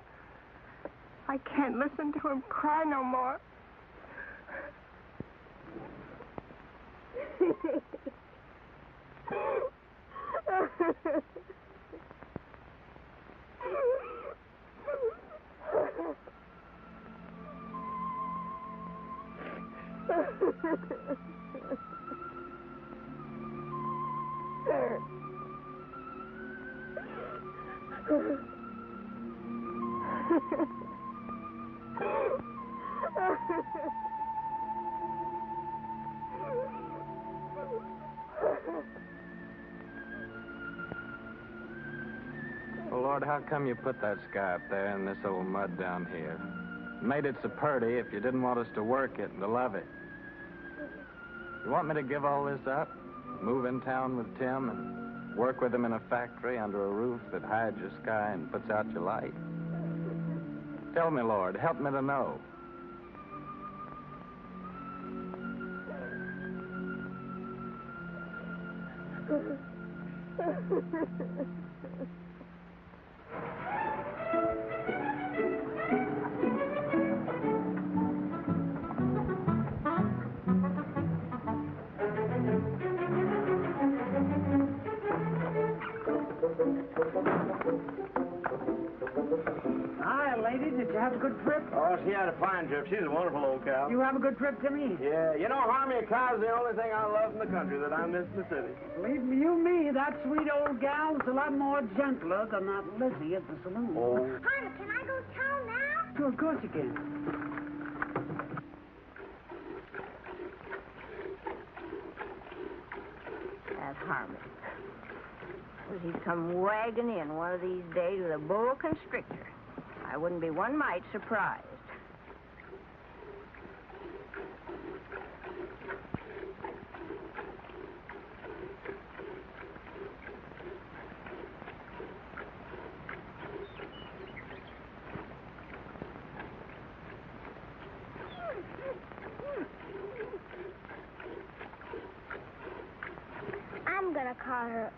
I can't listen to him cry no more. Well, Lord, how come you put that sky up there and this old mud down here? Made it so purty if you didn't want us to work it and to love it. You want me to give all this up? Move in town with Tim and work with him in a factory under a roof that hides your sky and puts out your light? Tell me, Lord, help me to know. Hi, lady. Did you have a good trip? Oh, she had a fine trip. She's a wonderful old cow. You have a good trip, Timmy? Yeah, you know, Harmy, a cow's the only thing I love in the country that I miss in the city. Believe me, that sweet old gal's a lot more gentler than that Lizzie at the saloon. Oh. Honey, can I go to town now? Sure, of course you can. That Harmon. He'd come wagging in one of these days with a boa constrictor. I wouldn't be one mite surprised. I'm gonna call her,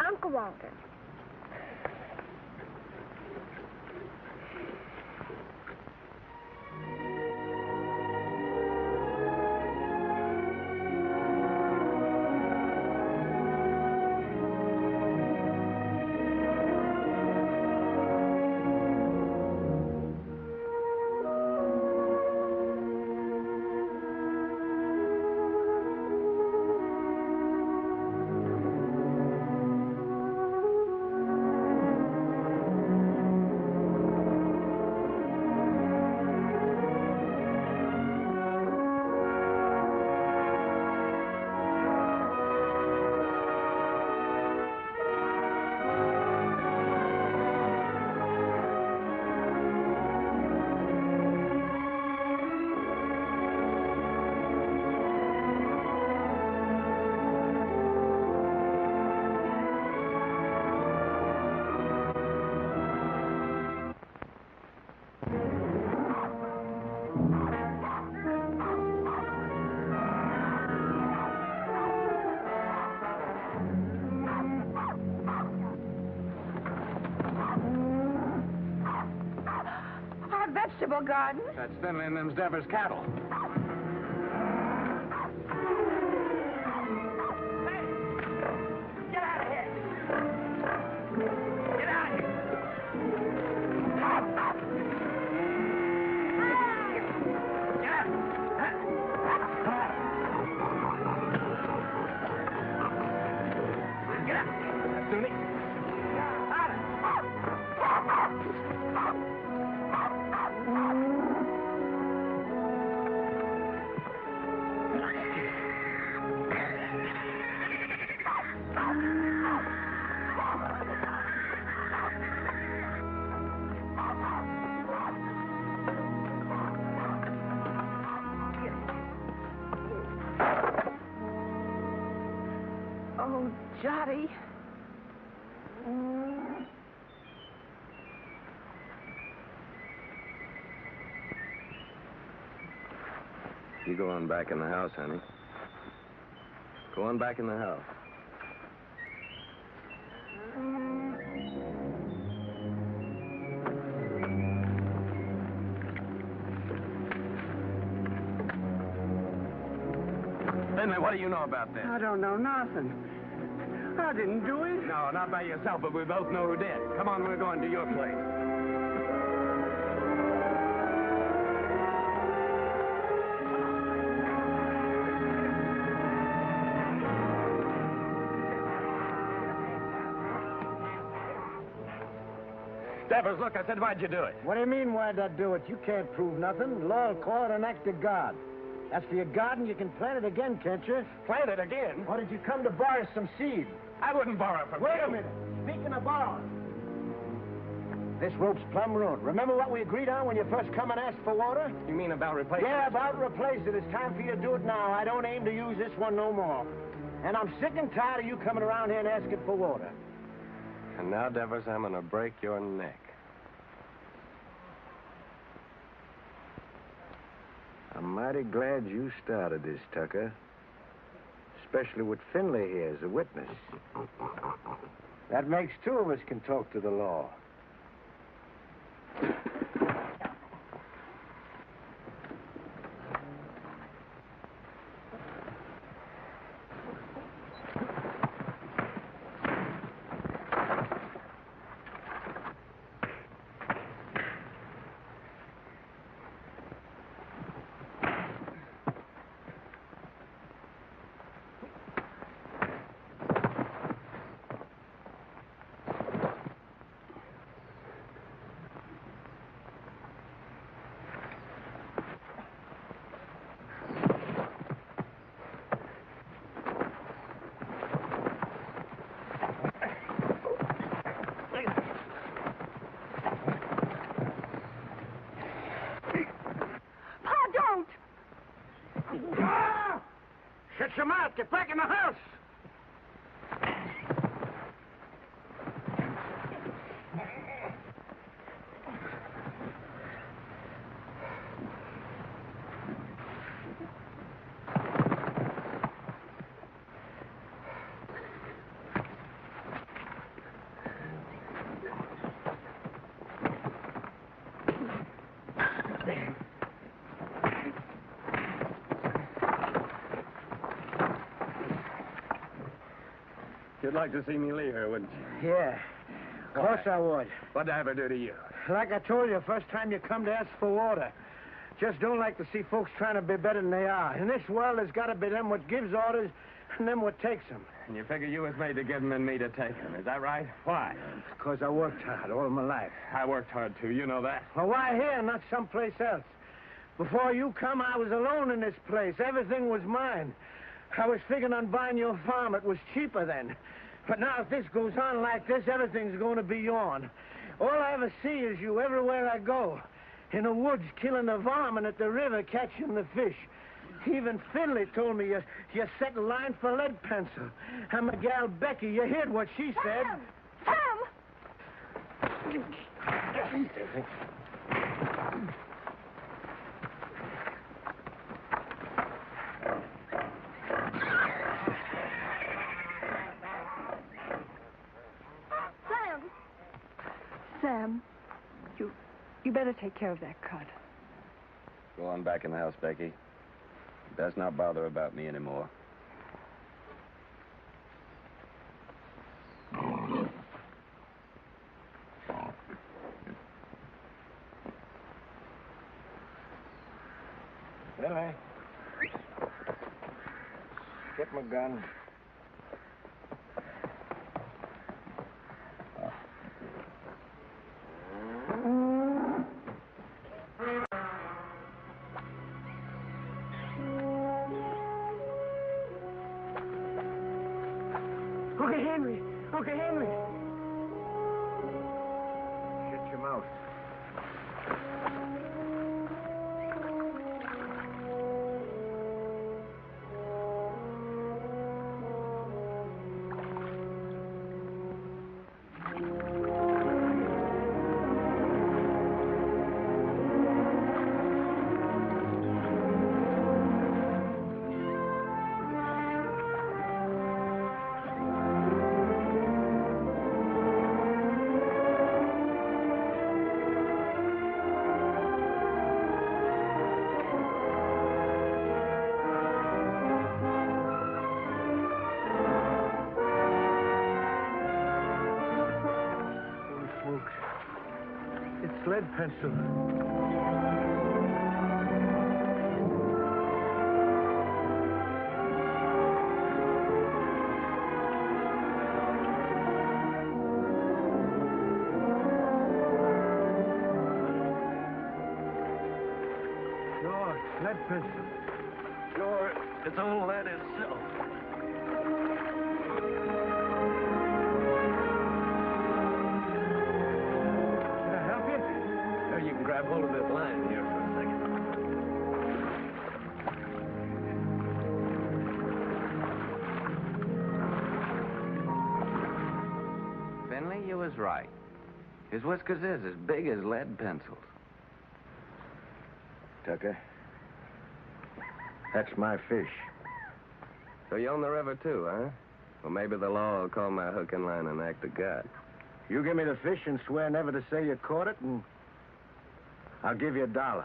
Uncle Walter. Vegetable garden? That's Finley and them's Devers cattle. Get out of here! Get out of here! Get out! Sunny. Oh, Jotty. You go on back in the house, honey. Go on back in the house. Finley, what do you know about this? I don't know nothing. I didn't do it. No, not by yourself, but we both know who did. Come on, we're going to your place. Devers, look, I said, why'd you do it? What do you mean, why'd I do it? You can't prove nothing. The law will call it an act of God. As for your garden, you can plant it again, can't you? Plant it again? Or did you come to borrow some seed? I wouldn't borrow from you. Wait a minute. Speaking of borrowing, this rope's plumb ruined. Remember what we agreed on when you first come and asked for water? You mean about replacing Yeah, about replace it. It's time for you to do it now. I don't aim to use this one no more. And I'm sick and tired of you coming around here and asking for water. And now, Devers, I'm going to break your neck. I'm mighty glad you started this, Tucker. especially with Finley here as a witness. That makes two of us can talk to the law. Shut your mouth. Get back in the house. You'd like to see me leave her, wouldn't you? Yeah, of course I would. What'd I ever do to you? Like I told you, first time you come to ask for water. Just don't like to see folks trying to be better than they are. In this world, there's got to be them what gives orders and them what takes them. And you figure you was made to give them and me to take them. Is that right? Why? Because I worked hard all my life. I worked hard, too. You know that. Well, why here, not someplace else? Before you come, I was alone in this place. Everything was mine. I was figuring on buying your farm. It was cheaper then. But now if this goes on like this, everything's going to be yourn. All I ever see is you everywhere I go. In the woods, killing the varmint, at the river, catching the fish. Even Finley told me you set a line for lead pencil. And my gal Becky, you heard what she said. Sam! Sam, you better take care of that cut. Go on back in the house, Becky. Best not bother about me anymore. Finley. Get my gun. Uncle Henry. Shut your mouth. Lead pencil. Sure, lead pencil. Sure, it's all lead itself. You can grab hold of this line here for a second. Finley, you was right. His whiskers is as big as lead pencils. Tucker, that's my fish. So you own the river, too, huh? Well, maybe the law will call my hook and line an act of God. You give me the fish and swear never to say you caught it, and I'll give you $1.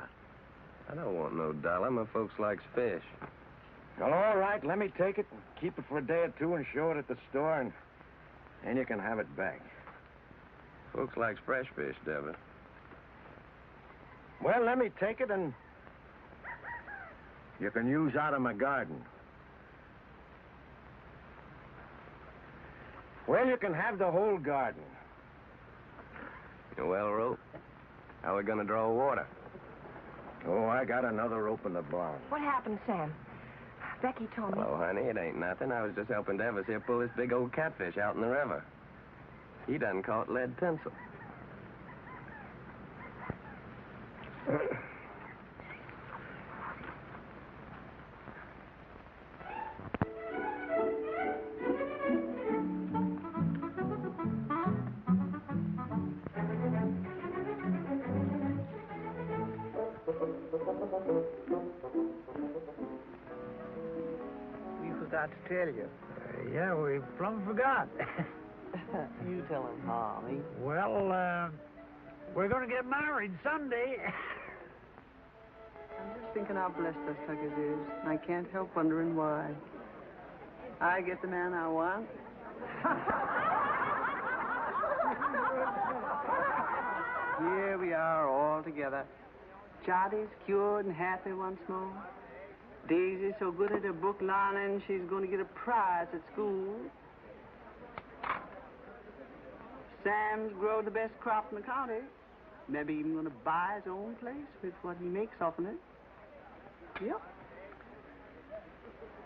I don't want no dollar. My folks likes fish. Well, all right, let me take it and keep it for a day or two and show it at the store, and then you can have it back. Folks likes fresh fish, Devitt. Well, let me take it, and you can use out of my garden. Well, you can have the whole garden. Well, Rope, how are we going to draw water? Oh, I got another rope in the barn. What happened, Sam? Becky told me. Oh, honey, it ain't nothing. I was just helping Devis here pull this big old catfish out in the river. He done caught lead pencil. To tell you. Yeah, we plumb forgot. You tell him, Harvey. Well, we're going to get married Sunday. I'm just thinking how blessed us Tuckers is. I can't help wondering why. I get the man I want. Here we are all together. Charlie's cured and happy once more. Daisy's so good at her book learning, she's going to get a prize at school. Sam's grown the best crop in the county. Maybe even going to buy his own place with what he makes off of it. Yep.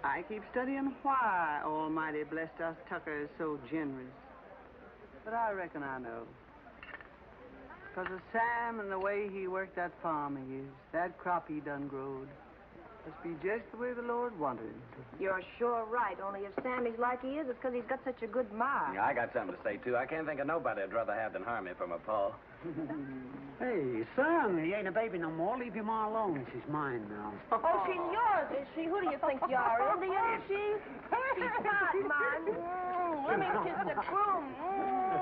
I keep studying why Almighty blessed us Tuckers so generous. But I reckon I know. Because of Sam and the way he worked that farm of his, that crop he done growed. Must be just the way the Lord wanted it. You're sure right. Only if Sammy's like he is, it's because he's got such a good mind. Yeah, I got something to say, too. I can't think of nobody I'd rather have than Harmony for my pa. Hey, son, he ain't a baby no more. Leave your ma alone. She's mine now. Oh, she's yours, is she? Who do you think you are, Indian, is she? She's not mine. Let me kiss the groom.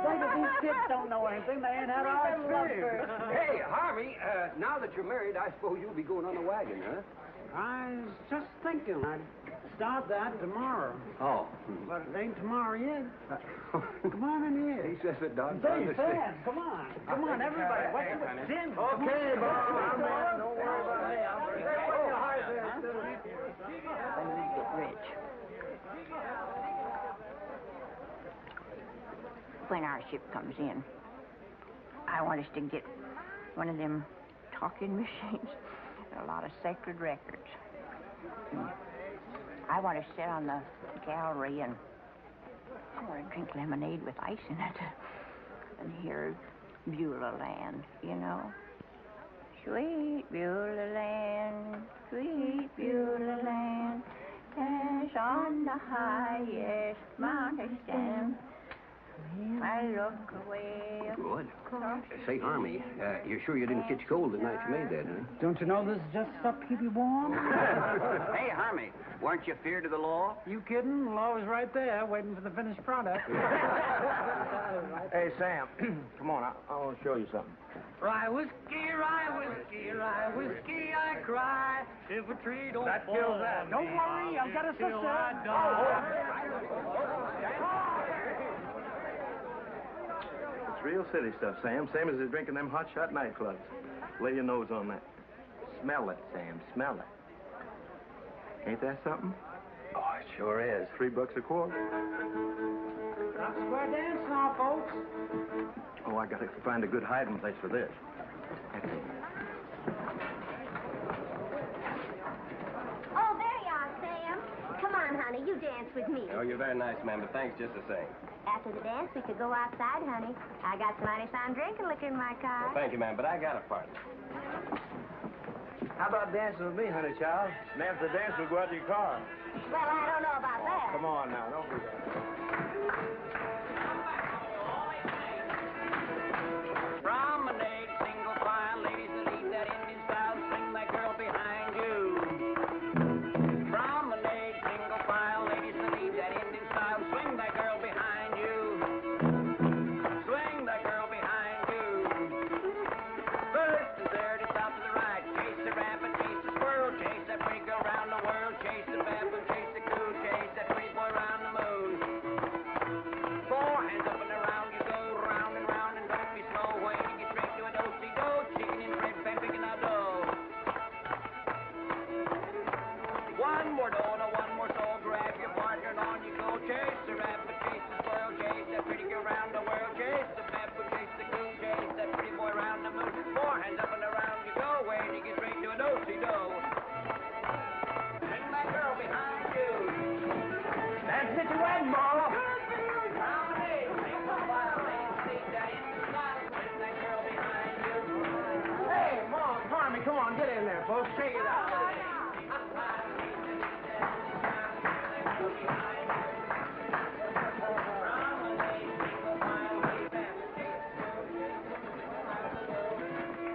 Baby, these kids don't know anything. They ain't had our experience. Hey, Harvey, now that you're married, I suppose you'll be going on the wagon, huh? I was just thinking I'd start that tomorrow. Oh. But it ain't tomorrow yet. Come on in here. He says it done. Say, Sam, come on. Come on, everybody. What's the Jim? Okay, Bob. I'm in. Don't worry about me. When we get rich. When our ship comes in, I want us to get one of them talking machines. A lot of sacred records. And I want to sit on the gallery and I want to drink lemonade with ice in it and hear Beulah Land, you know. Sweet Beulah Land, sweet Beulah Land, as on the highest mountain stand. I look away. Good. Say, Harmony, you're sure you didn't catch cold the night you made that, huh? Don't you know this is just stuff to keep you warm? Hey, Harmony, weren't you feared of the law? You kidding? The law was right there, waiting for the finished product. Hey, Sam, come on. I want to show you something. Rye whiskey, I cry. If a tree don't That fall. kills that. Don't worry, I've got a sister. It's real city stuff, Sam. Same as they're drinking them hot shot nightclubs. Lay your nose on that. Smell it, Sam. Smell it. Ain't that something? Oh, it sure is. $3 a quart. Stop square dance now, folks. Oh, I gotta find a good hiding place for this. Oh, there you are, Sam. Come on, honey, you dance with me. Oh, you're very nice, ma'am, but thanks just the same. After the dance, we could go outside, honey. I got some mighty fine drinking liquor in my car. Well, thank you, ma'am, but I got a partner. How about dancing with me, honey child? And after the dance, we'll go out to your car. Well, I don't know about that. Come on now, don't do that. Promenade, single file, ladies that leave that Indian style, swing that girl behind you. Promenade, single file, ladies Oh, say it out.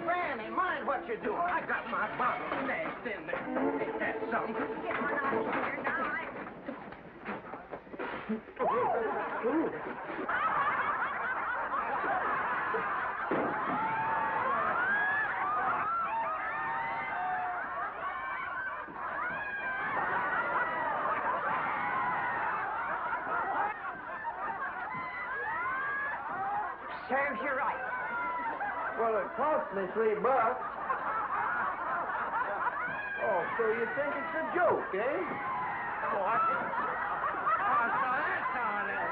Granny, mind what you're doing. I got my bottle smashed in there. Ain't that something? Get one out of here now. Serves you right. Well, it cost me $3. Oh, so you think it's a joke, eh? What? Oh, so that's how it is.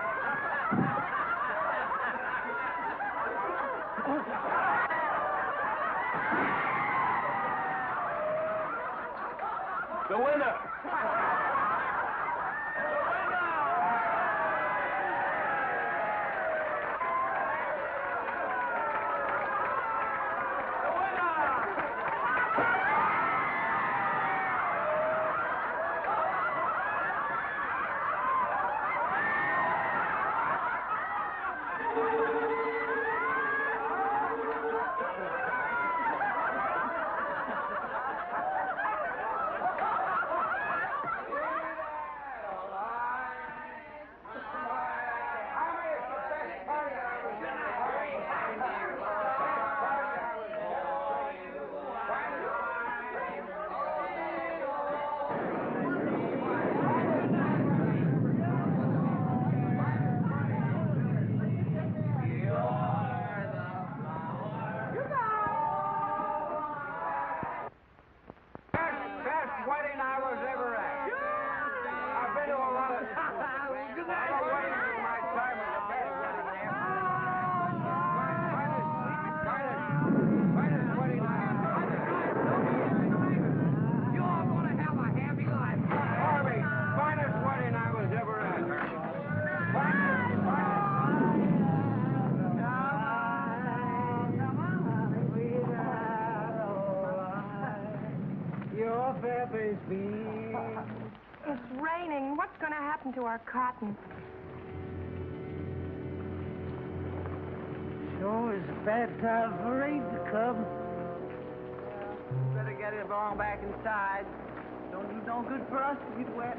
The winner! Best wedding I was ever at. I've been to a lot of weddings in my time. Was the best wedding there. Finest wedding I ever had. You're going to have a happy life. Harvey, finest wedding I was ever at. Your feathers be. It's raining. What's going to happen to our cotton? Sure is a bad time for rain to come. Better get it along back inside. Don't do no good for us to get wet.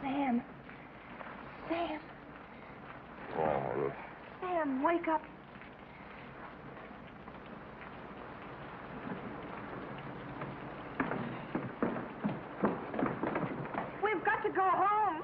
Sam. Sam. Oh, Sam, wake up. We've got to go home.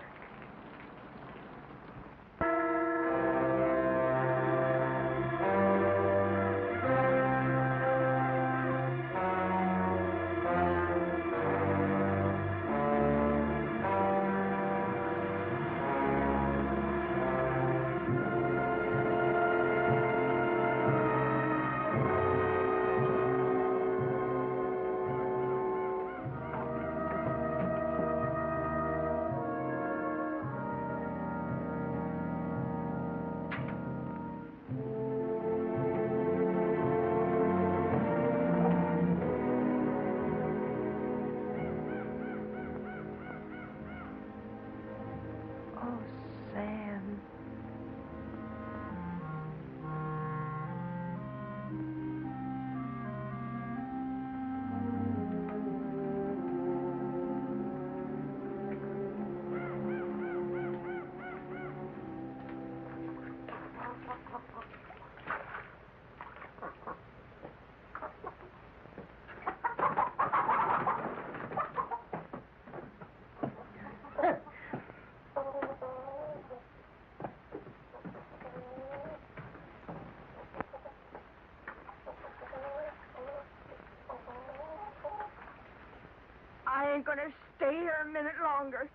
I ain't gonna stay here a minute longer.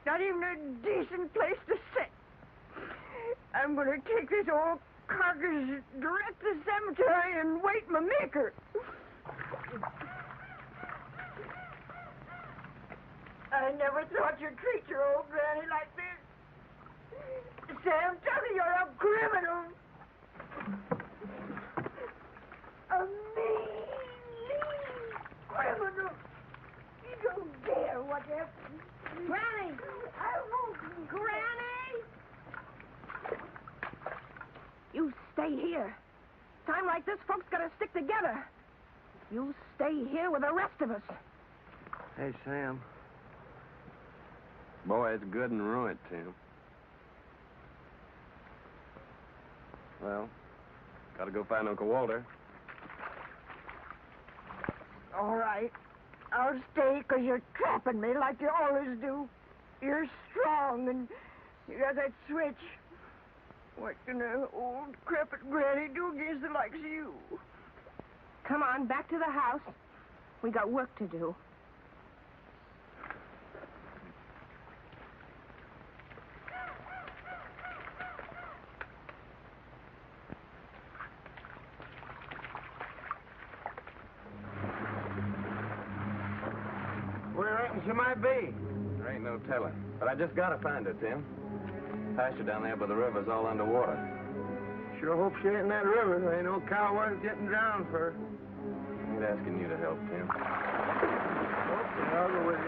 Not even a decent place to sit. I'm gonna take this old carcass direct to the cemetery and wait my maker. I never thought you'd treat your old granny like this. Sam Tucker, you're a criminal. A mean criminal. You don't dare what you... Granny! I won't... Granny! You stay here. Time like this, folks gotta stick together. You stay here with the rest of us. Hey, Sam. Boy, it's good and ruined, Tim. Well, gotta go find Uncle Walter. All right. I'll stay because you're trapping me like you always do. You're strong and you got that switch. What can an old crepit granny do against the likes of you? Come on, back to the house. We got work to do. Where reckon she might be? There ain't no telling. But I just gotta find her, Tim. Pasture down there by the river's all underwater. Sure hope she ain't in that river. There ain't no cow worth getting drowned for. Ain't asking you to help, Tim. Okay, I'll go with you.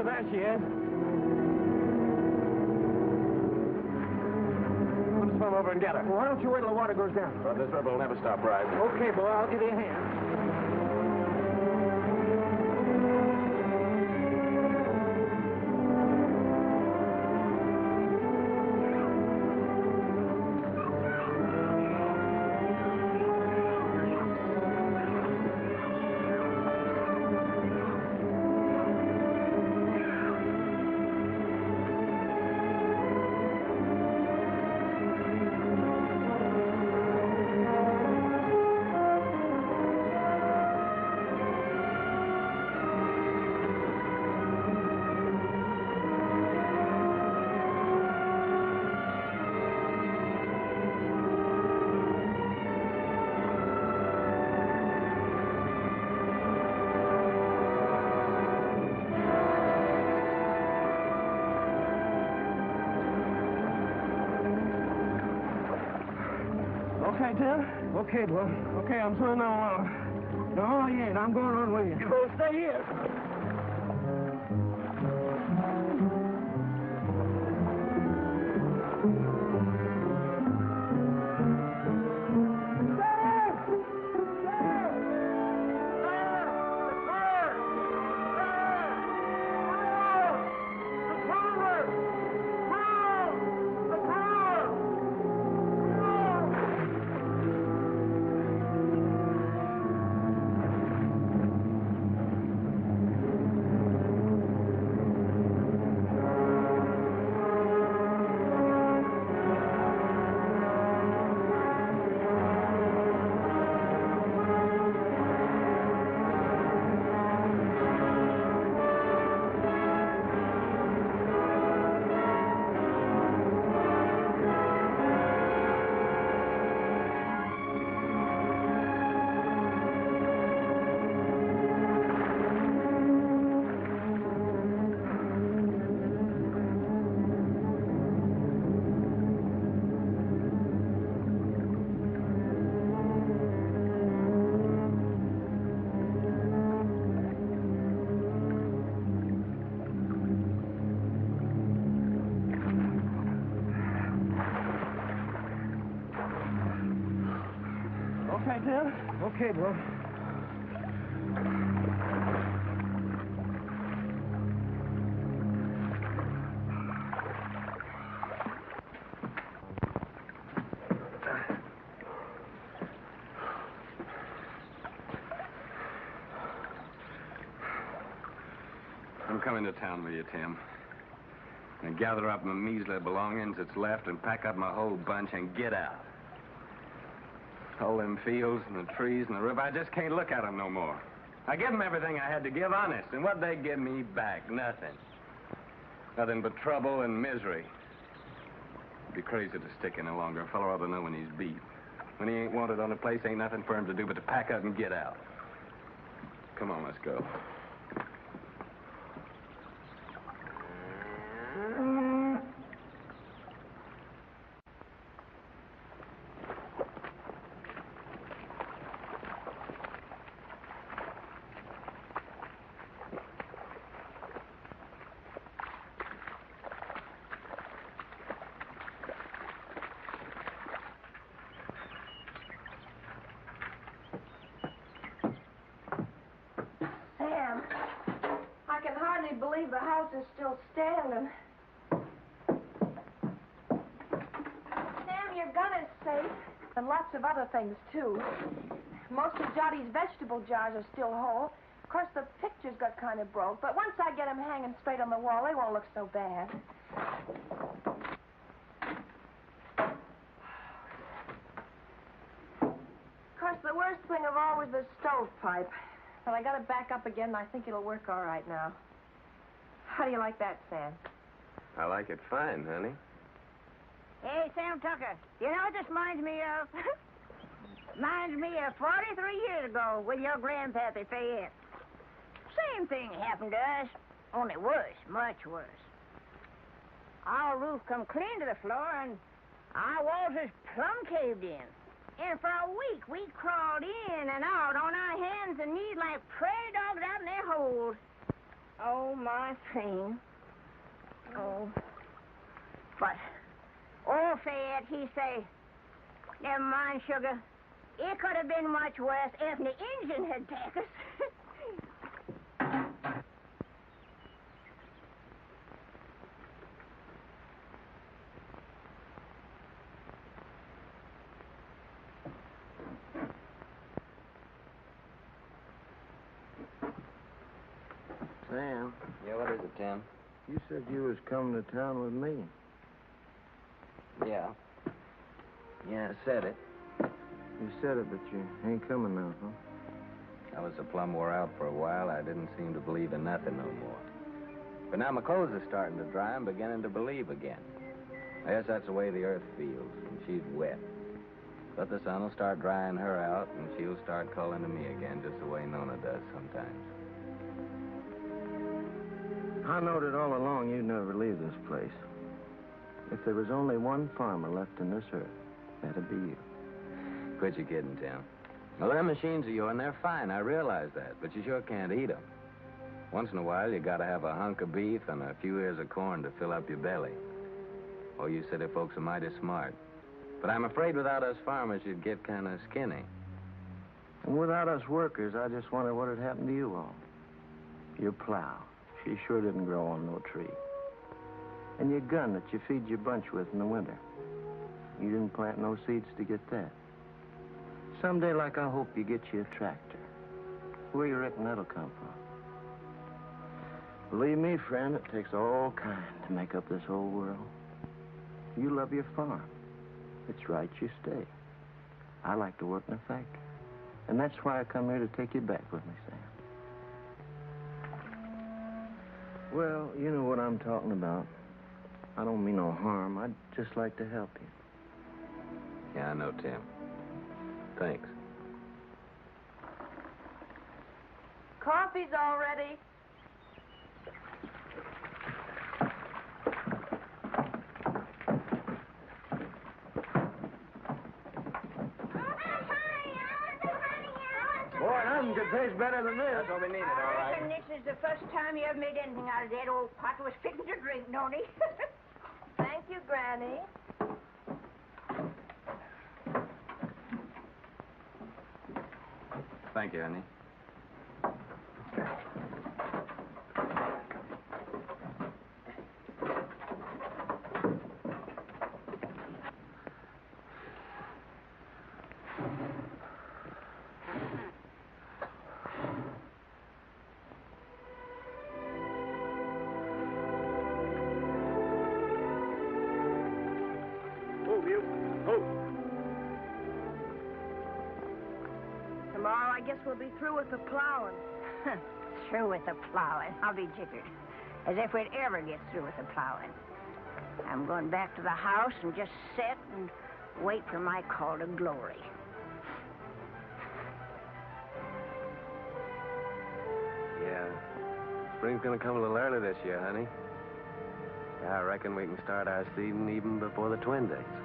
There she is. Let's swim over and get her. Well, why don't you wait till the water goes down? Well, this river will never stop rising. Okay, boy, I'll give you a hand. Okay, Tim? Okay, boy. Okay, I'm swimming along. No, you ain't. I'm going on with you. You both stay here. Okay, Tim? Okay, bro. I'm coming to town with you, Tim. And gather up my measly belongings that's left and pack up my whole bunch and get out. All them fields and the trees and the river, I just can't look at them no more. I give them everything I had to give, honest, and what they give me back? Nothing. Nothing but trouble and misery. It'd be crazy to stick any longer. A fellow ought to know when he's beat. When he ain't wanted on a place, ain't nothing for him to do but to pack up and get out. Come on, let's go. Sam, I can hardly believe the house is still standing. Sam, your gun is safe. And lots of other things, too. Most of Johnny's vegetable jars are still whole. Of course, the pictures got kind of broke, but once I get them hanging straight on the wall, they won't look so bad. Of course, the worst thing of all was the stovepipe. But I got it back up again, and I think it'll work all right now. How do you like that, Sam? I like it fine, honey. Hey, Sam Tucker, you know what this reminds me of? Reminds me of 43 years ago with your grandpappy Fayette. Same thing happened to us, only worse, much worse. Our roof come clean to the floor, and our walls is plumb caved in. And for a week, we crawled in and out on our hands and knees like prairie dogs out in their holes. Oh, my thing. Oh. But old Fayette, he say, never mind, sugar. It could have been much worse if the engine had taken us. Sam. Yeah, what is it, Tim? You said you was coming to town with me. Yeah. Yeah, I said it. You said it, but you ain't coming now, huh? I was so plumb wore out for a while, I didn't seem to believe in nothing no more. But now my clothes are starting to dry, I'm beginning to believe again. I guess that's the way the earth feels, and she's wet. But the sun will start drying her out, and she'll start calling to me again, just the way Nona does sometimes. I knowed it all along you'd never leave this place. If there was only one farmer left in this earth, that'd be you. Quit your kidding, Tim. Well, them machines of yours, they're fine, I realize that, but you sure can't eat them. Once in a while, you gotta have a hunk of beef and a few ears of corn to fill up your belly. Oh, you city folks are mighty smart. But I'm afraid without us farmers, you'd get kind of skinny. And without us workers, I just wonder what had happened to you all. Your plow. She sure didn't grow on no tree. And your gun that you feed your bunch with in the winter. You didn't plant no seeds to get that. Someday, like I hope, you get you a tractor. Where you reckon that'll come from? Believe me, friend, it takes all kinds to make up this whole world. You love your farm. It's right you stay. I like to work in a factory. And that's why I come here to take you back with me, Sam. Well, you know what I'm talking about. I don't mean no harm. I'd just like to help you. Yeah, I know, Tim. Thanks. Coffee's all ready. Boy, nothing could taste better than this. That's what we needed, all I right. reckon this is the first time you ever made anything out of that old pot was fitting to drink, don't he? Thank you, Granny. Thank you, honey. Tomorrow, I guess we'll be through with the plowing. Through with the plowing. I'll be jiggered. As if we'd ever get through with the plowing. I'm going back to the house and just sit and wait for my call to glory. Yeah. Spring's gonna come a little early this year, honey. Yeah, I reckon we can start our seeding even before the twin dates.